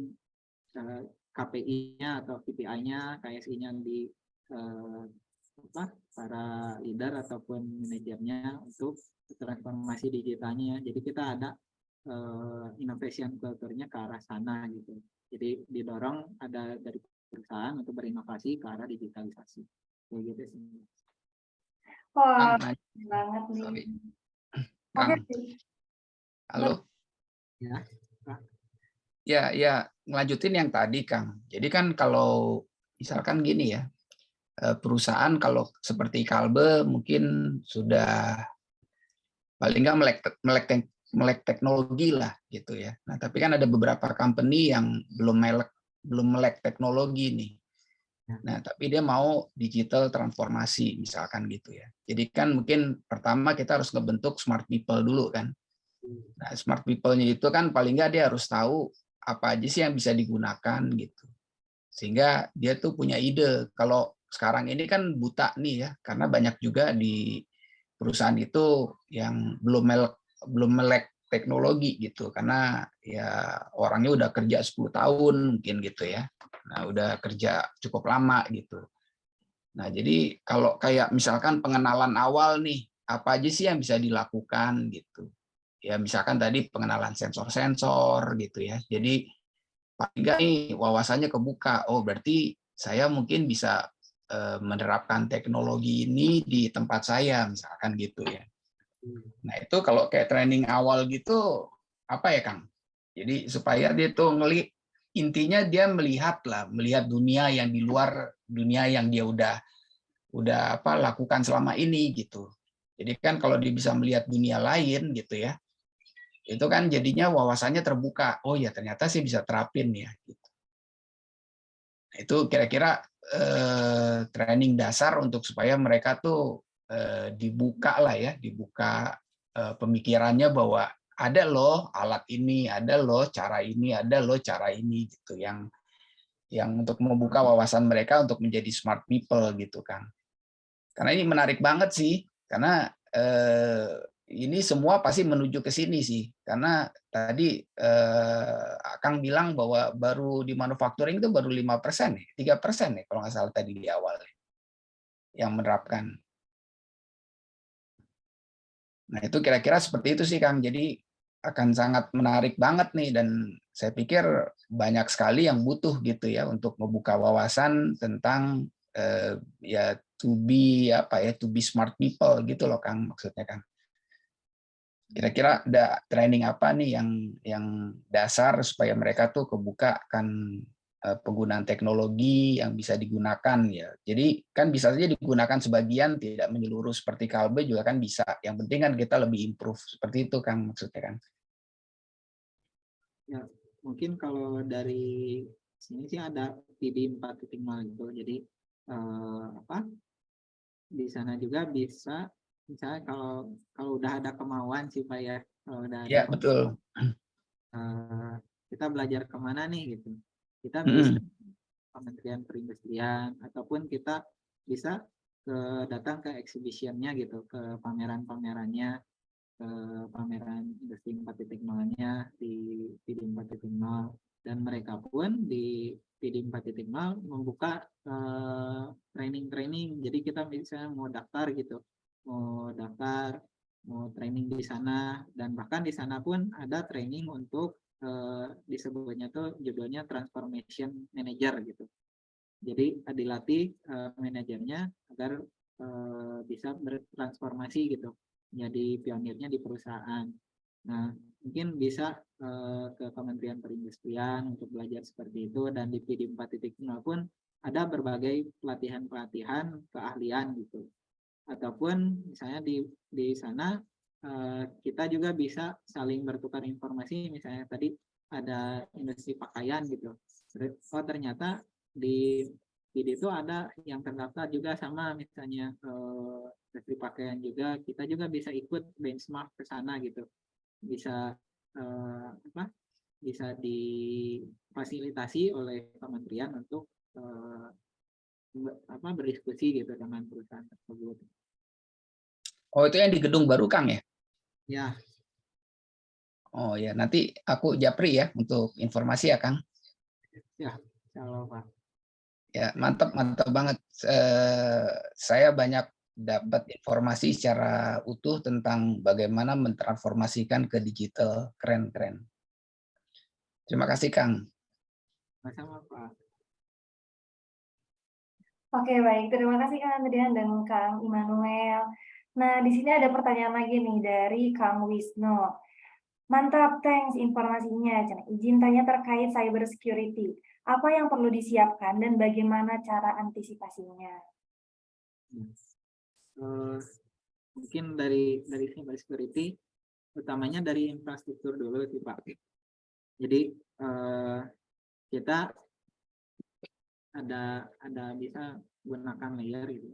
KPI-nya atau KPI-nya, KSI-nya di para leader ataupun manajernya untuk transformasi digitalnya. Jadi kita ada innovation culture-nya ke arah sana gitu. Jadi didorong ada dari perusahaan untuk berinovasi ke arah digitalisasi. Kayak gitu sih. Wah, Kang, banget nih. sorry. Oke. Halo. Ya. Ya, ngelanjutin yang tadi, Kang. Jadi kan kalau misalkan gini ya, perusahaan kalau seperti Kalbe mungkin sudah paling nggak melek teknologi lah gitu ya. Nah, tapi kan ada beberapa company yang belum melek teknologi nih. Nah, tapi dia mau digital transformasi misalkan gitu ya. Jadi kan mungkin pertama kita harus ngebentuk smart people dulu kan. Nah, smart people-nya itu kan paling nggak dia harus tahu apa aja sih yang bisa digunakan gitu. Sehingga dia tuh punya ide. Kalau sekarang ini kan buta nih ya, karena banyak juga di perusahaan itu yang belum melek teknologi gitu, karena ya orangnya udah kerja 10 tahun mungkin gitu ya. Nah, udah kerja cukup lama gitu. Nah, jadi kalau kayak misalkan pengenalan awal nih, apa aja sih yang bisa dilakukan gitu. Ya misalkan tadi pengenalan sensor-sensor gitu ya. Jadi paling nggak nih wawasannya kebuka. Oh, berarti saya mungkin bisa menerapkan teknologi ini di tempat saya misalkan gitu ya. Nah, itu kalau kayak training awal gitu apa ya, Kang? Jadi supaya dia tuh intinya dia melihat dunia yang di luar dunia yang dia udah lakukan selama ini gitu. Jadi kan kalau dia bisa melihat dunia lain gitu ya, itu kan jadinya wawasannya terbuka. Oh ya, ternyata sih bisa terapin ya gitu. Nah, itu kira-kira training dasar untuk supaya mereka tuh dibuka pemikirannya bahwa ada loh alat ini, ada loh cara ini, ada loh cara ini gitu, yang untuk membuka wawasan mereka untuk menjadi smart people gitu kan. Karena ini menarik banget sih, karena ini semua pasti menuju ke sini sih, karena tadi Akang bilang bahwa baru di manufacturing itu baru 5%, 3% ya kalau nggak salah tadi di awal yang menerapkan. Nah itu kira-kira seperti itu sih Kang. Jadi akan sangat menarik banget nih, dan saya pikir banyak sekali yang butuh gitu ya untuk membuka wawasan tentang ya to be smart people gitu loh Kang, maksudnya Kang. Kira-kira ada training apa nih yang dasar supaya mereka tuh kebuka kan penggunaan teknologi yang bisa digunakan ya. Jadi kan bisa saja digunakan sebagian, tidak menyeluruh seperti Kalbe juga kan bisa. Yang penting kan kita lebih improve seperti itu Kang, maksudnya kan. Ya, mungkin kalau dari sini sih ada PD 4.0 itu. Jadi di sana juga bisa, misalnya kalau udah ada kemauan sih Pak ya, kalau udah ada Ya betul. Kita belajar kemana nih gitu. Kita bisa Kementerian Perindustrian, ataupun kita bisa datang ke exhibition-nya gitu, ke pameran-pamerannya, ke pameran industri 4.0-nya di PD 4.0, dan mereka pun di PD 4.0 membuka training-training. Jadi kita bisa mau daftar gitu, mau training di sana, dan bahkan di sana pun ada training untuk disebutnya tuh judulnya transformation manager gitu. Jadi dilatih manajernya agar bisa bertransformasi gitu, jadi pionirnya di perusahaan. Nah, mungkin bisa ke Kementerian Perindustrian untuk belajar seperti itu, dan di PD 4.0 pun ada berbagai pelatihan-pelatihan keahlian gitu. Ataupun misalnya di sana kita juga bisa saling bertukar informasi, misalnya tadi ada industri pakaian gitu. Oh ternyata di itu ada yang terdaftar juga sama misalnya industri pakaian juga, kita juga bisa ikut benchmark ke sana gitu. Bisa bisa difasilitasi oleh kementerian untuk berdiskusi gitu dengan perusahaan tersebut. Oh itu yang di gedung baru Kang ya? Ya. Oh ya, nanti aku japri ya untuk informasi ya Kang. Ya, insyaallah Pak. Ya mantap banget. Saya banyak dapat informasi secara utuh tentang bagaimana mentransformasikan ke digital, keren. Terima kasih Kang. Sama-sama Pak. Oke, baik. Terima kasih Kang Andrian dan Kang Immanuel. Nah, di sini ada pertanyaan lagi nih dari Kang Wisnu. Mantap, thanks informasinya. Izin tanya terkait cyber security. Apa yang perlu disiapkan dan bagaimana cara antisipasinya? Mungkin dari cyber security, utamanya dari infrastruktur dulu sih Pak. Jadi kita ada bisa gunakan layer gitu.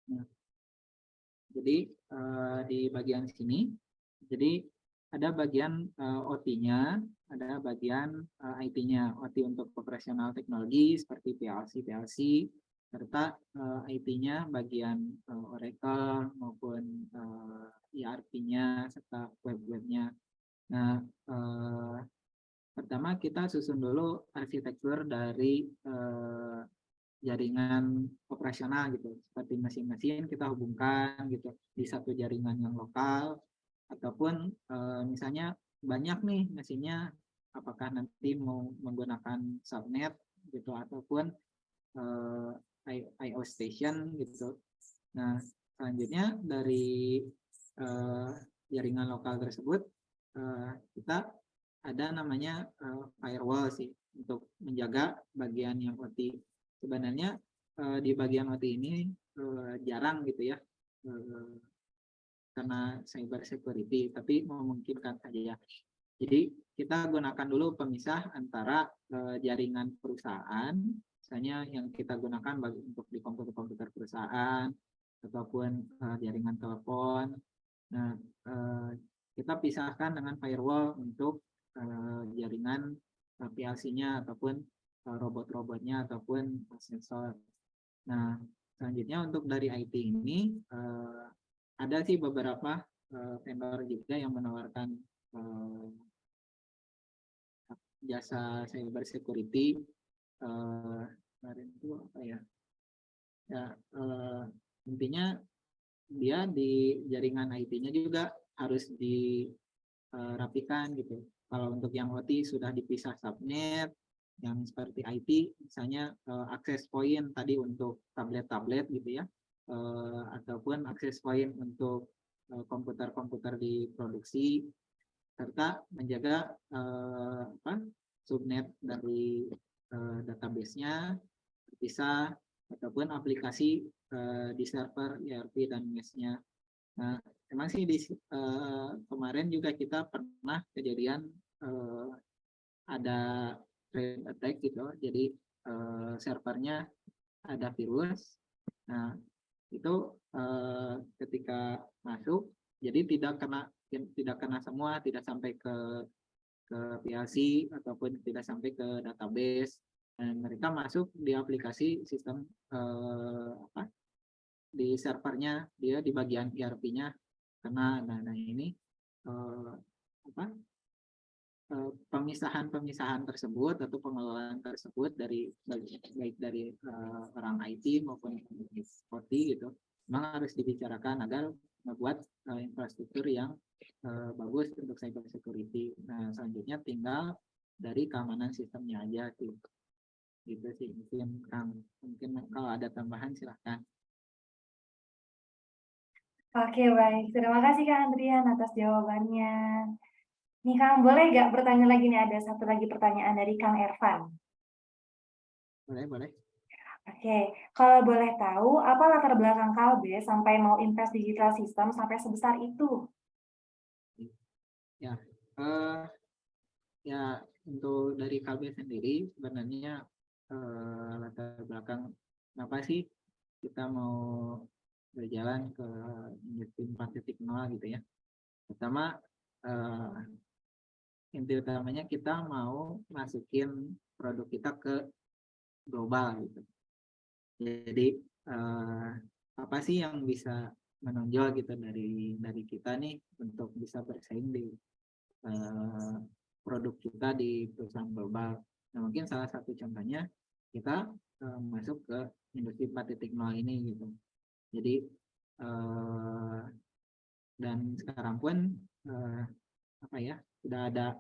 Nah, jadi di bagian sini, jadi ada bagian OT-nya, ada bagian IT-nya. OT untuk operasional teknologi seperti PLC, serta IT-nya bagian Oracle maupun ERP-nya serta web-webnya. Nah, pertama kita susun dulu arsitektur dari jaringan operasional gitu, seperti mesin-mesin kita hubungkan gitu di satu jaringan yang lokal, ataupun misalnya banyak nih mesinnya, apakah nanti mau menggunakan subnet gitu ataupun I/O station gitu. Nah selanjutnya dari jaringan lokal tersebut kita ada namanya firewall sih untuk menjaga bagian yang OT. Sebenarnya di bagian OT ini jarang gitu ya karena cyber security, tapi memungkinkan saja. Jadi kita gunakan dulu pemisah antara jaringan perusahaan, misalnya yang kita gunakan untuk di komputer-komputer perusahaan ataupun jaringan telepon. Nah, kita pisahkan dengan firewall untuk jaringan PLC-nya ataupun robot-robotnya ataupun sensor. Nah, selanjutnya untuk dari IT ini ada sih beberapa vendor juga yang menawarkan jasa cyber security. Kemarin itu apa ya? Intinya dia di jaringan IT-nya juga harus dirapikan gitu. Kalau untuk yang OT sudah dipisah subnet, yang seperti IT misalnya akses point tadi untuk tablet-tablet gitu ya, ataupun akses point untuk komputer-komputer di produksi, serta menjaga subnet dari database-nya terpisah, ataupun aplikasi di server ERP dan MES-nya. Nah, emang sih kemarin juga kita pernah kejadian ada threat attack gitu, jadi servernya ada virus. Nah, itu ketika masuk, jadi tidak kena semua, tidak sampai ke PLC ataupun tidak sampai ke database. Dan mereka masuk di aplikasi sistem di servernya, dia di bagian ERP-nya karena nah ini pemisahan tersebut atau pengelolaan tersebut dari baik dari orang IT maupun OT gitu, memang harus dibicarakan agar membuat infrastruktur yang bagus untuk cyber security. Nah, selanjutnya tinggal dari keamanan sistemnya aja sih. Gitu sih, mungkin kalau ada tambahan silahkan. Oke, baik. Terima kasih Kak Andrian atas jawabannya. Nih Kang, boleh nggak bertanya lagi nih? Ada satu lagi pertanyaan dari Kang Ervan. Boleh. Oke, kalau boleh tahu, apa latar belakang Kalbe sampai mau invest digital system sampai sebesar itu? Ya, untuk dari Kalbe sendiri sebenarnya latar belakang kenapa sih kita mau berjalan ke industri 4.0 gitu ya. Pertama, inti utamanya kita mau masukin produk kita ke global gitu. Jadi apa sih yang bisa menonjol gitu dari kita nih untuk bisa bersaing di produk kita di perusahaan global. Nah, mungkin salah satu contohnya kita masuk ke industri 4.0 ini gitu. Jadi dan sekarang pun sudah ada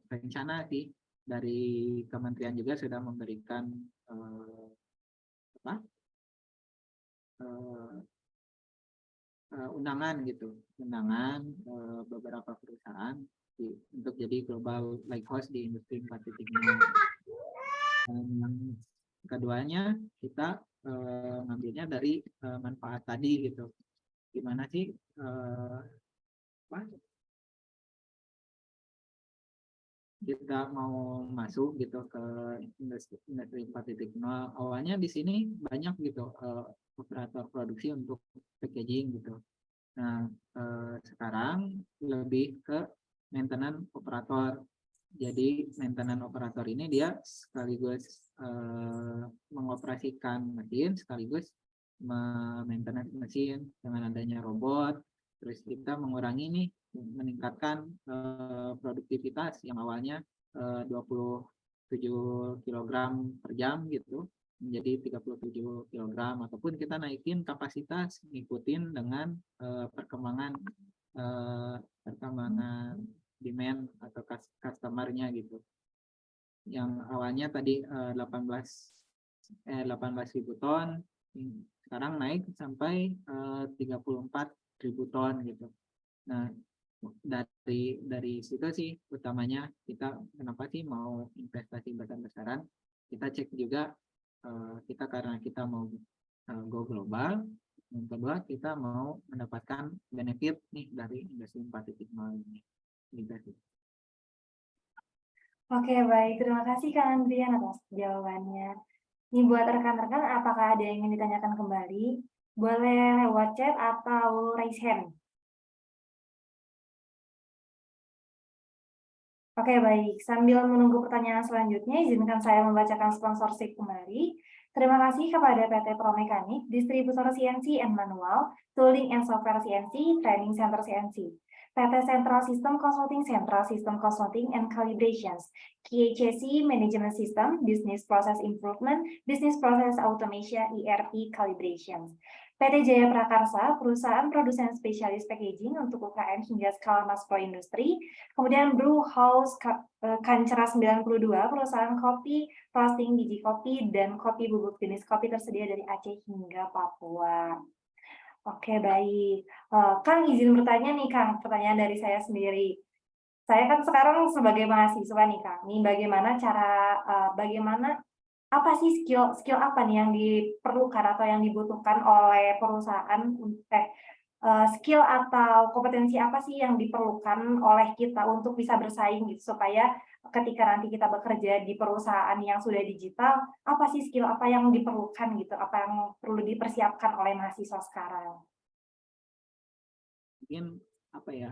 rencana sih dari kementerian juga sudah memberikan undangan beberapa perusahaan untuk jadi global lighthouse di industri 4.0. Keduanya kita ngambilnya dari manfaat tadi gitu. Gimana sih kita mau masuk gitu ke industri 4.0. Awalnya di sini banyak gitu operator produksi untuk packaging gitu. Nah, sekarang lebih ke maintenance operator. Jadi maintenance operator ini dia sekaligus mengoperasikan mesin, sekaligus maintenance mesin dengan adanya robot. Terus kita mengurangi nih, meningkatkan produktivitas yang awalnya 27 kg per jam gitu menjadi 37 kg, ataupun kita naikin kapasitas ngikutin dengan perkembangan demand atau customer-nya gitu. Yang awalnya tadi 18.000 ton, sekarang naik sampai 34.000 ton gitu. Nah, dari situ sih utamanya kita kenapa sih mau investasi besar-besaran. Kita cek juga karena kita mau go global. Yang kedua, kita mau mendapatkan benefit nih dari industri 4.0 ini. Gitu. Oke, baik. Terima kasih Kak Andrian atas jawabannya. Ini buat rekan-rekan, apakah ada yang ingin ditanyakan kembali? Boleh lewat chat atau raise hand. Oke, baik. Sambil menunggu pertanyaan selanjutnya, izinkan saya membacakan sponsorship kembali. Terima kasih kepada PT Promekanik, distributor CNC and Manual, Tooling and Software CNC, Training Center CNC. PT Central System Consulting, Central System Consulting and Calibrations, KHC Management System, Business Process Improvement, Business Process Automation, ERP Calibrations. PT Jaya Prakarsa, perusahaan produsen spesialis packaging untuk UKM hingga skala mass pro industri. Kemudian Brew House Kancera 92, perusahaan kopi, roasting, biji kopi, dan kopi bubuk jenis kopi tersedia dari Aceh hingga Papua. Oke, baik. Kang, izin bertanya nih, Kang. Pertanyaan dari saya sendiri. Saya kan sekarang sebagai mahasiswa nih, Kang. Nih, bagaimana apa sih skill apa nih yang diperlukan atau yang dibutuhkan oleh perusahaan, skill atau kompetensi apa sih yang diperlukan oleh kita untuk bisa bersaing gitu, supaya ketika nanti kita bekerja di perusahaan yang sudah digital, apa sih skill apa yang diperlukan gitu, apa yang perlu dipersiapkan oleh mahasiswa sekarang? Mungkin apa ya,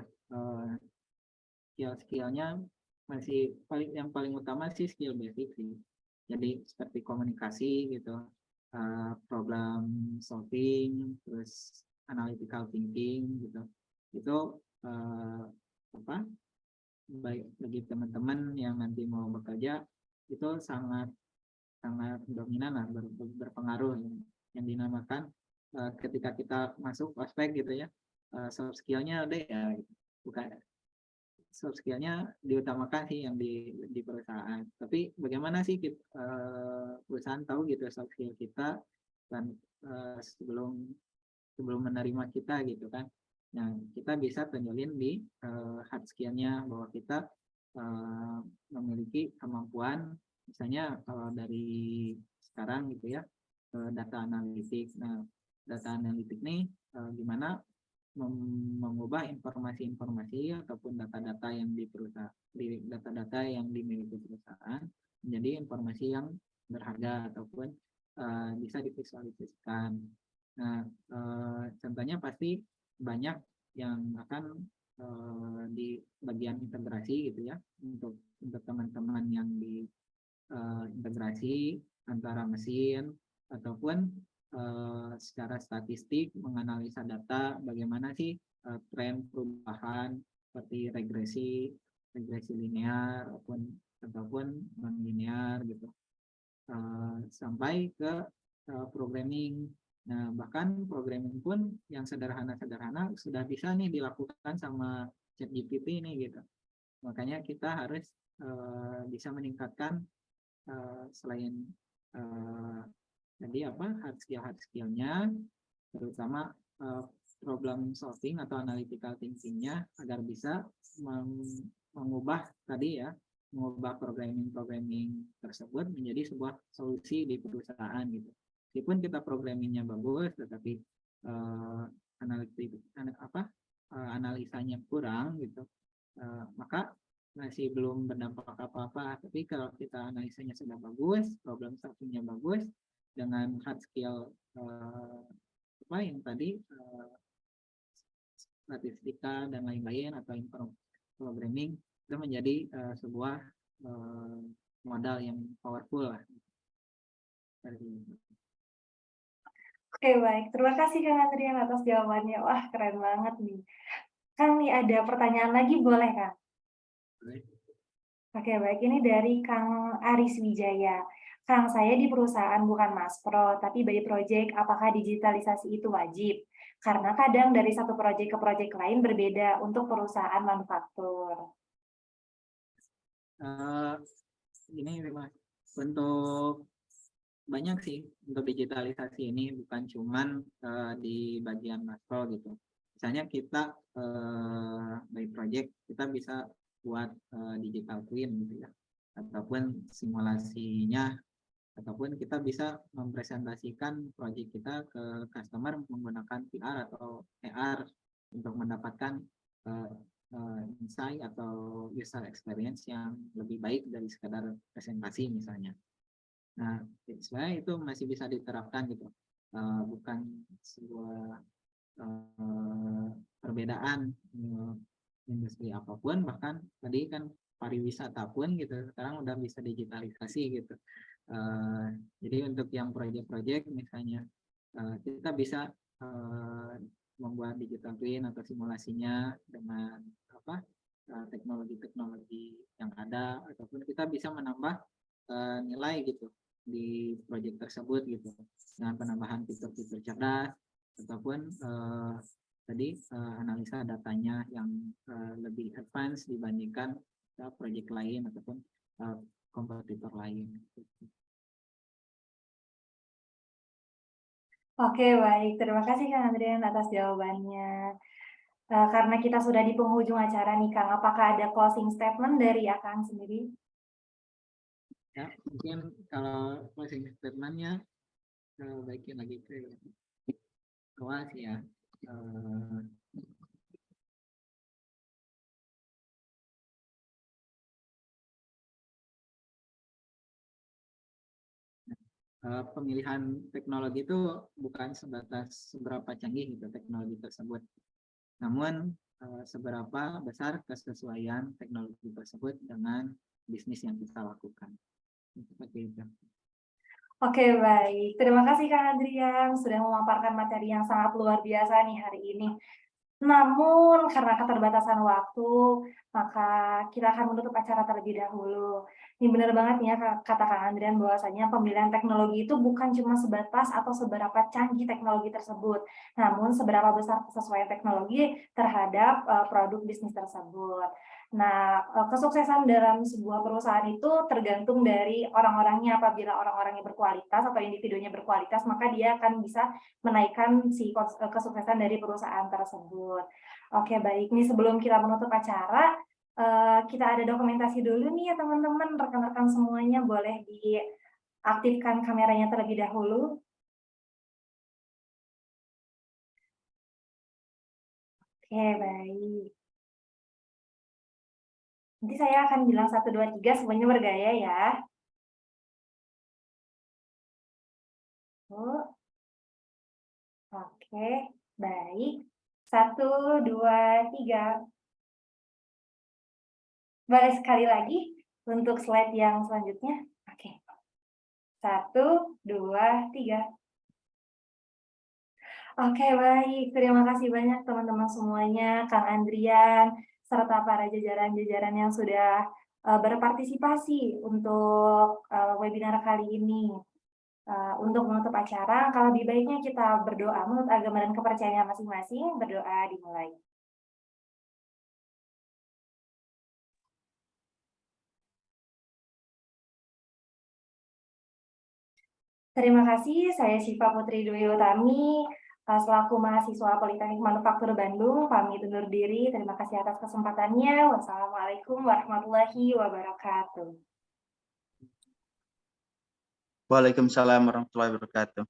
skill-skillnya masih yang paling utama sih skill basic sih. Jadi seperti komunikasi gitu, problem solving, terus analytical thinking gitu. Itu baik bagi teman-teman yang nanti mau bekerja itu sangat dominan lah, berpengaruh yang dinamakan ketika kita masuk ospek gitu ya, soft skill-nya deh ya, bukan soft skill-nya diutamakan sih yang di perusahaan. Tapi bagaimana sih perusahaan tahu gitu soft skill kita dan sebelum menerima kita gitu kan. Nah, kita bisa tunjulin di hard skill-nya bahwa kita memiliki kemampuan, misalnya kalau dari sekarang gitu ya, data analitik. Nah, data analitik nih gimana mengubah informasi-informasi ataupun data-data yang data-data yang dimiliki perusahaan menjadi informasi yang berharga ataupun bisa divisualisasikan. Nah, contohnya pasti banyak yang akan di bagian integrasi gitu ya, untuk teman-teman yang di integrasi antara mesin ataupun secara statistik menganalisa data, bagaimana sih tren perubahan seperti regresi linear ataupun non linear gitu, sampai ke programming. Nah, bahkan programming pun yang sederhana sudah bisa nih dilakukan sama ChatGPT nih gitu. Makanya kita harus bisa meningkatkan selain jadi hard skill-nya, terutama problem solving atau analytical thinking-nya, agar bisa mengubah programming tersebut menjadi sebuah solusi di perusahaan gitu. Meskipun kita programmingnya bagus, tetapi analisanya kurang gitu, maka masih belum berdampak apa-apa. Tapi kalau kita analisanya sudah bagus, problem solving-nya bagus, dengan hard skill yang tadi statistika dan lain-lain atau programming, itu menjadi sebuah modal yang powerful lah. Oke, baik. Terima kasih Kang Adrian atas jawabannya. Wah, keren banget nih. Kang, nih ada pertanyaan lagi, boleh Kang? Oke, baik. Ini dari Kang Aris Wijaya. Kang, saya di perusahaan bukan Maspro, tapi by project, apakah digitalisasi itu wajib? Karena kadang dari satu proyek ke proyek lain berbeda untuk perusahaan manufaktur. Ini untuk banyak sih untuk digitalisasi ini, bukan cuman di bagian Maspro gitu. Misalnya kita by project kita bisa buat digital twin gitu ya, ataupun simulasinya, ataupun kita bisa mempresentasikan proyek kita ke customer menggunakan VR atau AR untuk mendapatkan insight atau user experience yang lebih baik dari sekadar presentasi misalnya. Nah, sebenarnya itu masih bisa diterapkan gitu, bukan sebuah perbedaan industri apapun. Bahkan tadi kan pariwisata pun gitu sekarang udah bisa digitalisasi gitu. Jadi untuk yang proyek-proyek misalnya kita bisa membuat digital twin atau simulasinya dengan teknologi-teknologi yang ada, ataupun kita bisa menambah nilai gitu di proyek tersebut gitu dengan penambahan fitur-fitur cerdas ataupun tadi analisa datanya yang lebih advance dibandingkan proyek lain ataupun kompetitor lain. Oke, baik. Terima kasih Kang Andrian atas jawabannya. Karena kita sudah di penghujung acara nih Kang, apakah ada closing statement dari Akang sendiri? Ya, mungkin kalau closing statement-nya baikin lagi ke awal sih ya. Pemilihan teknologi itu bukan sebatas seberapa canggih gitu teknologi tersebut, namun seberapa besar kesesuaian teknologi tersebut dengan bisnis yang kita lakukan. Seperti itu. Oke, baik. Terima kasih Kang Andrian sudah memaparkan materi yang sangat luar biasa nih hari ini. Namun karena keterbatasan waktu, maka kita akan menutup acara terlebih dahulu. Ini benar banget nih ya kata Kang Andrian bahwasanya pemilihan teknologi itu bukan cuma sebatas atau seberapa canggih teknologi tersebut, namun seberapa besar kesesuaian teknologi terhadap produk bisnis tersebut. Nah, kesuksesan dalam sebuah perusahaan itu tergantung dari orang-orangnya. Apabila orang-orangnya berkualitas atau individunya berkualitas, maka dia akan bisa menaikkan si kesuksesan dari perusahaan tersebut. Oke, baik. Nih sebelum kita menutup acara, kita ada dokumentasi dulu nih ya teman-teman, rekan-rekan semuanya boleh diaktifkan kameranya terlebih dahulu. Oke, baik. Nanti saya akan bilang 1, 2, 3 semuanya bergaya ya. Oke, baik. 1, 2, 3. Boleh sekali lagi untuk slide yang selanjutnya. Oke. 1, 2, 3. Oke, baik. Terima kasih banyak teman-teman semuanya, Kang Andrian, serta para jajaran-jajaran yang sudah berpartisipasi untuk webinar kali ini. Untuk menutup acara, kalau lebih baiknya kita berdoa menurut agama dan kepercayaan masing-masing. Berdoa dimulai. Terima kasih, saya Syifa Putri Dwi Utami, selaku mahasiswa Politeknik Manufaktur Bandung, pamit undur diri. Terima kasih atas kesempatannya. Wassalamualaikum warahmatullahi wabarakatuh. Waalaikumsalam warahmatullahi wabarakatuh.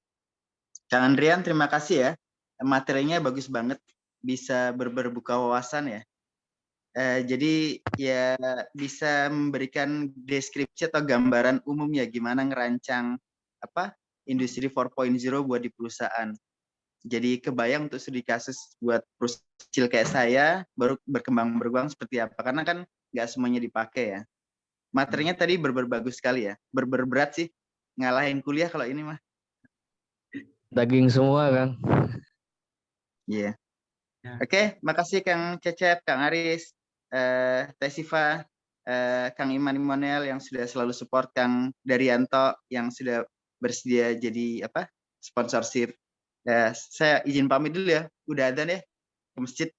Kang Andrian, terima kasih ya. Materinya bagus banget, bisa berbuka wawasan ya. Jadi ya bisa memberikan deskripsi atau gambaran umum ya gimana ngerancang industri 4.0 buat di perusahaan. Jadi kebayang untuk studi kasus buat perusahaan kecil kayak saya baru berkembang seperti apa, karena kan nggak semuanya dipakai ya. Materinya tadi bagus sekali ya, berat sih, ngalahin kuliah kalau ini mah. Daging semua Kang. Iya. Oke, makasih Kang Cecep, Kang Aris, Teh Siva, Kang Iman Imanel yang sudah selalu support, Kang Daryanto yang sudah bersedia jadi sponsorship. Saya izin pamit dulu ya, udah adzan ya, ke masjid.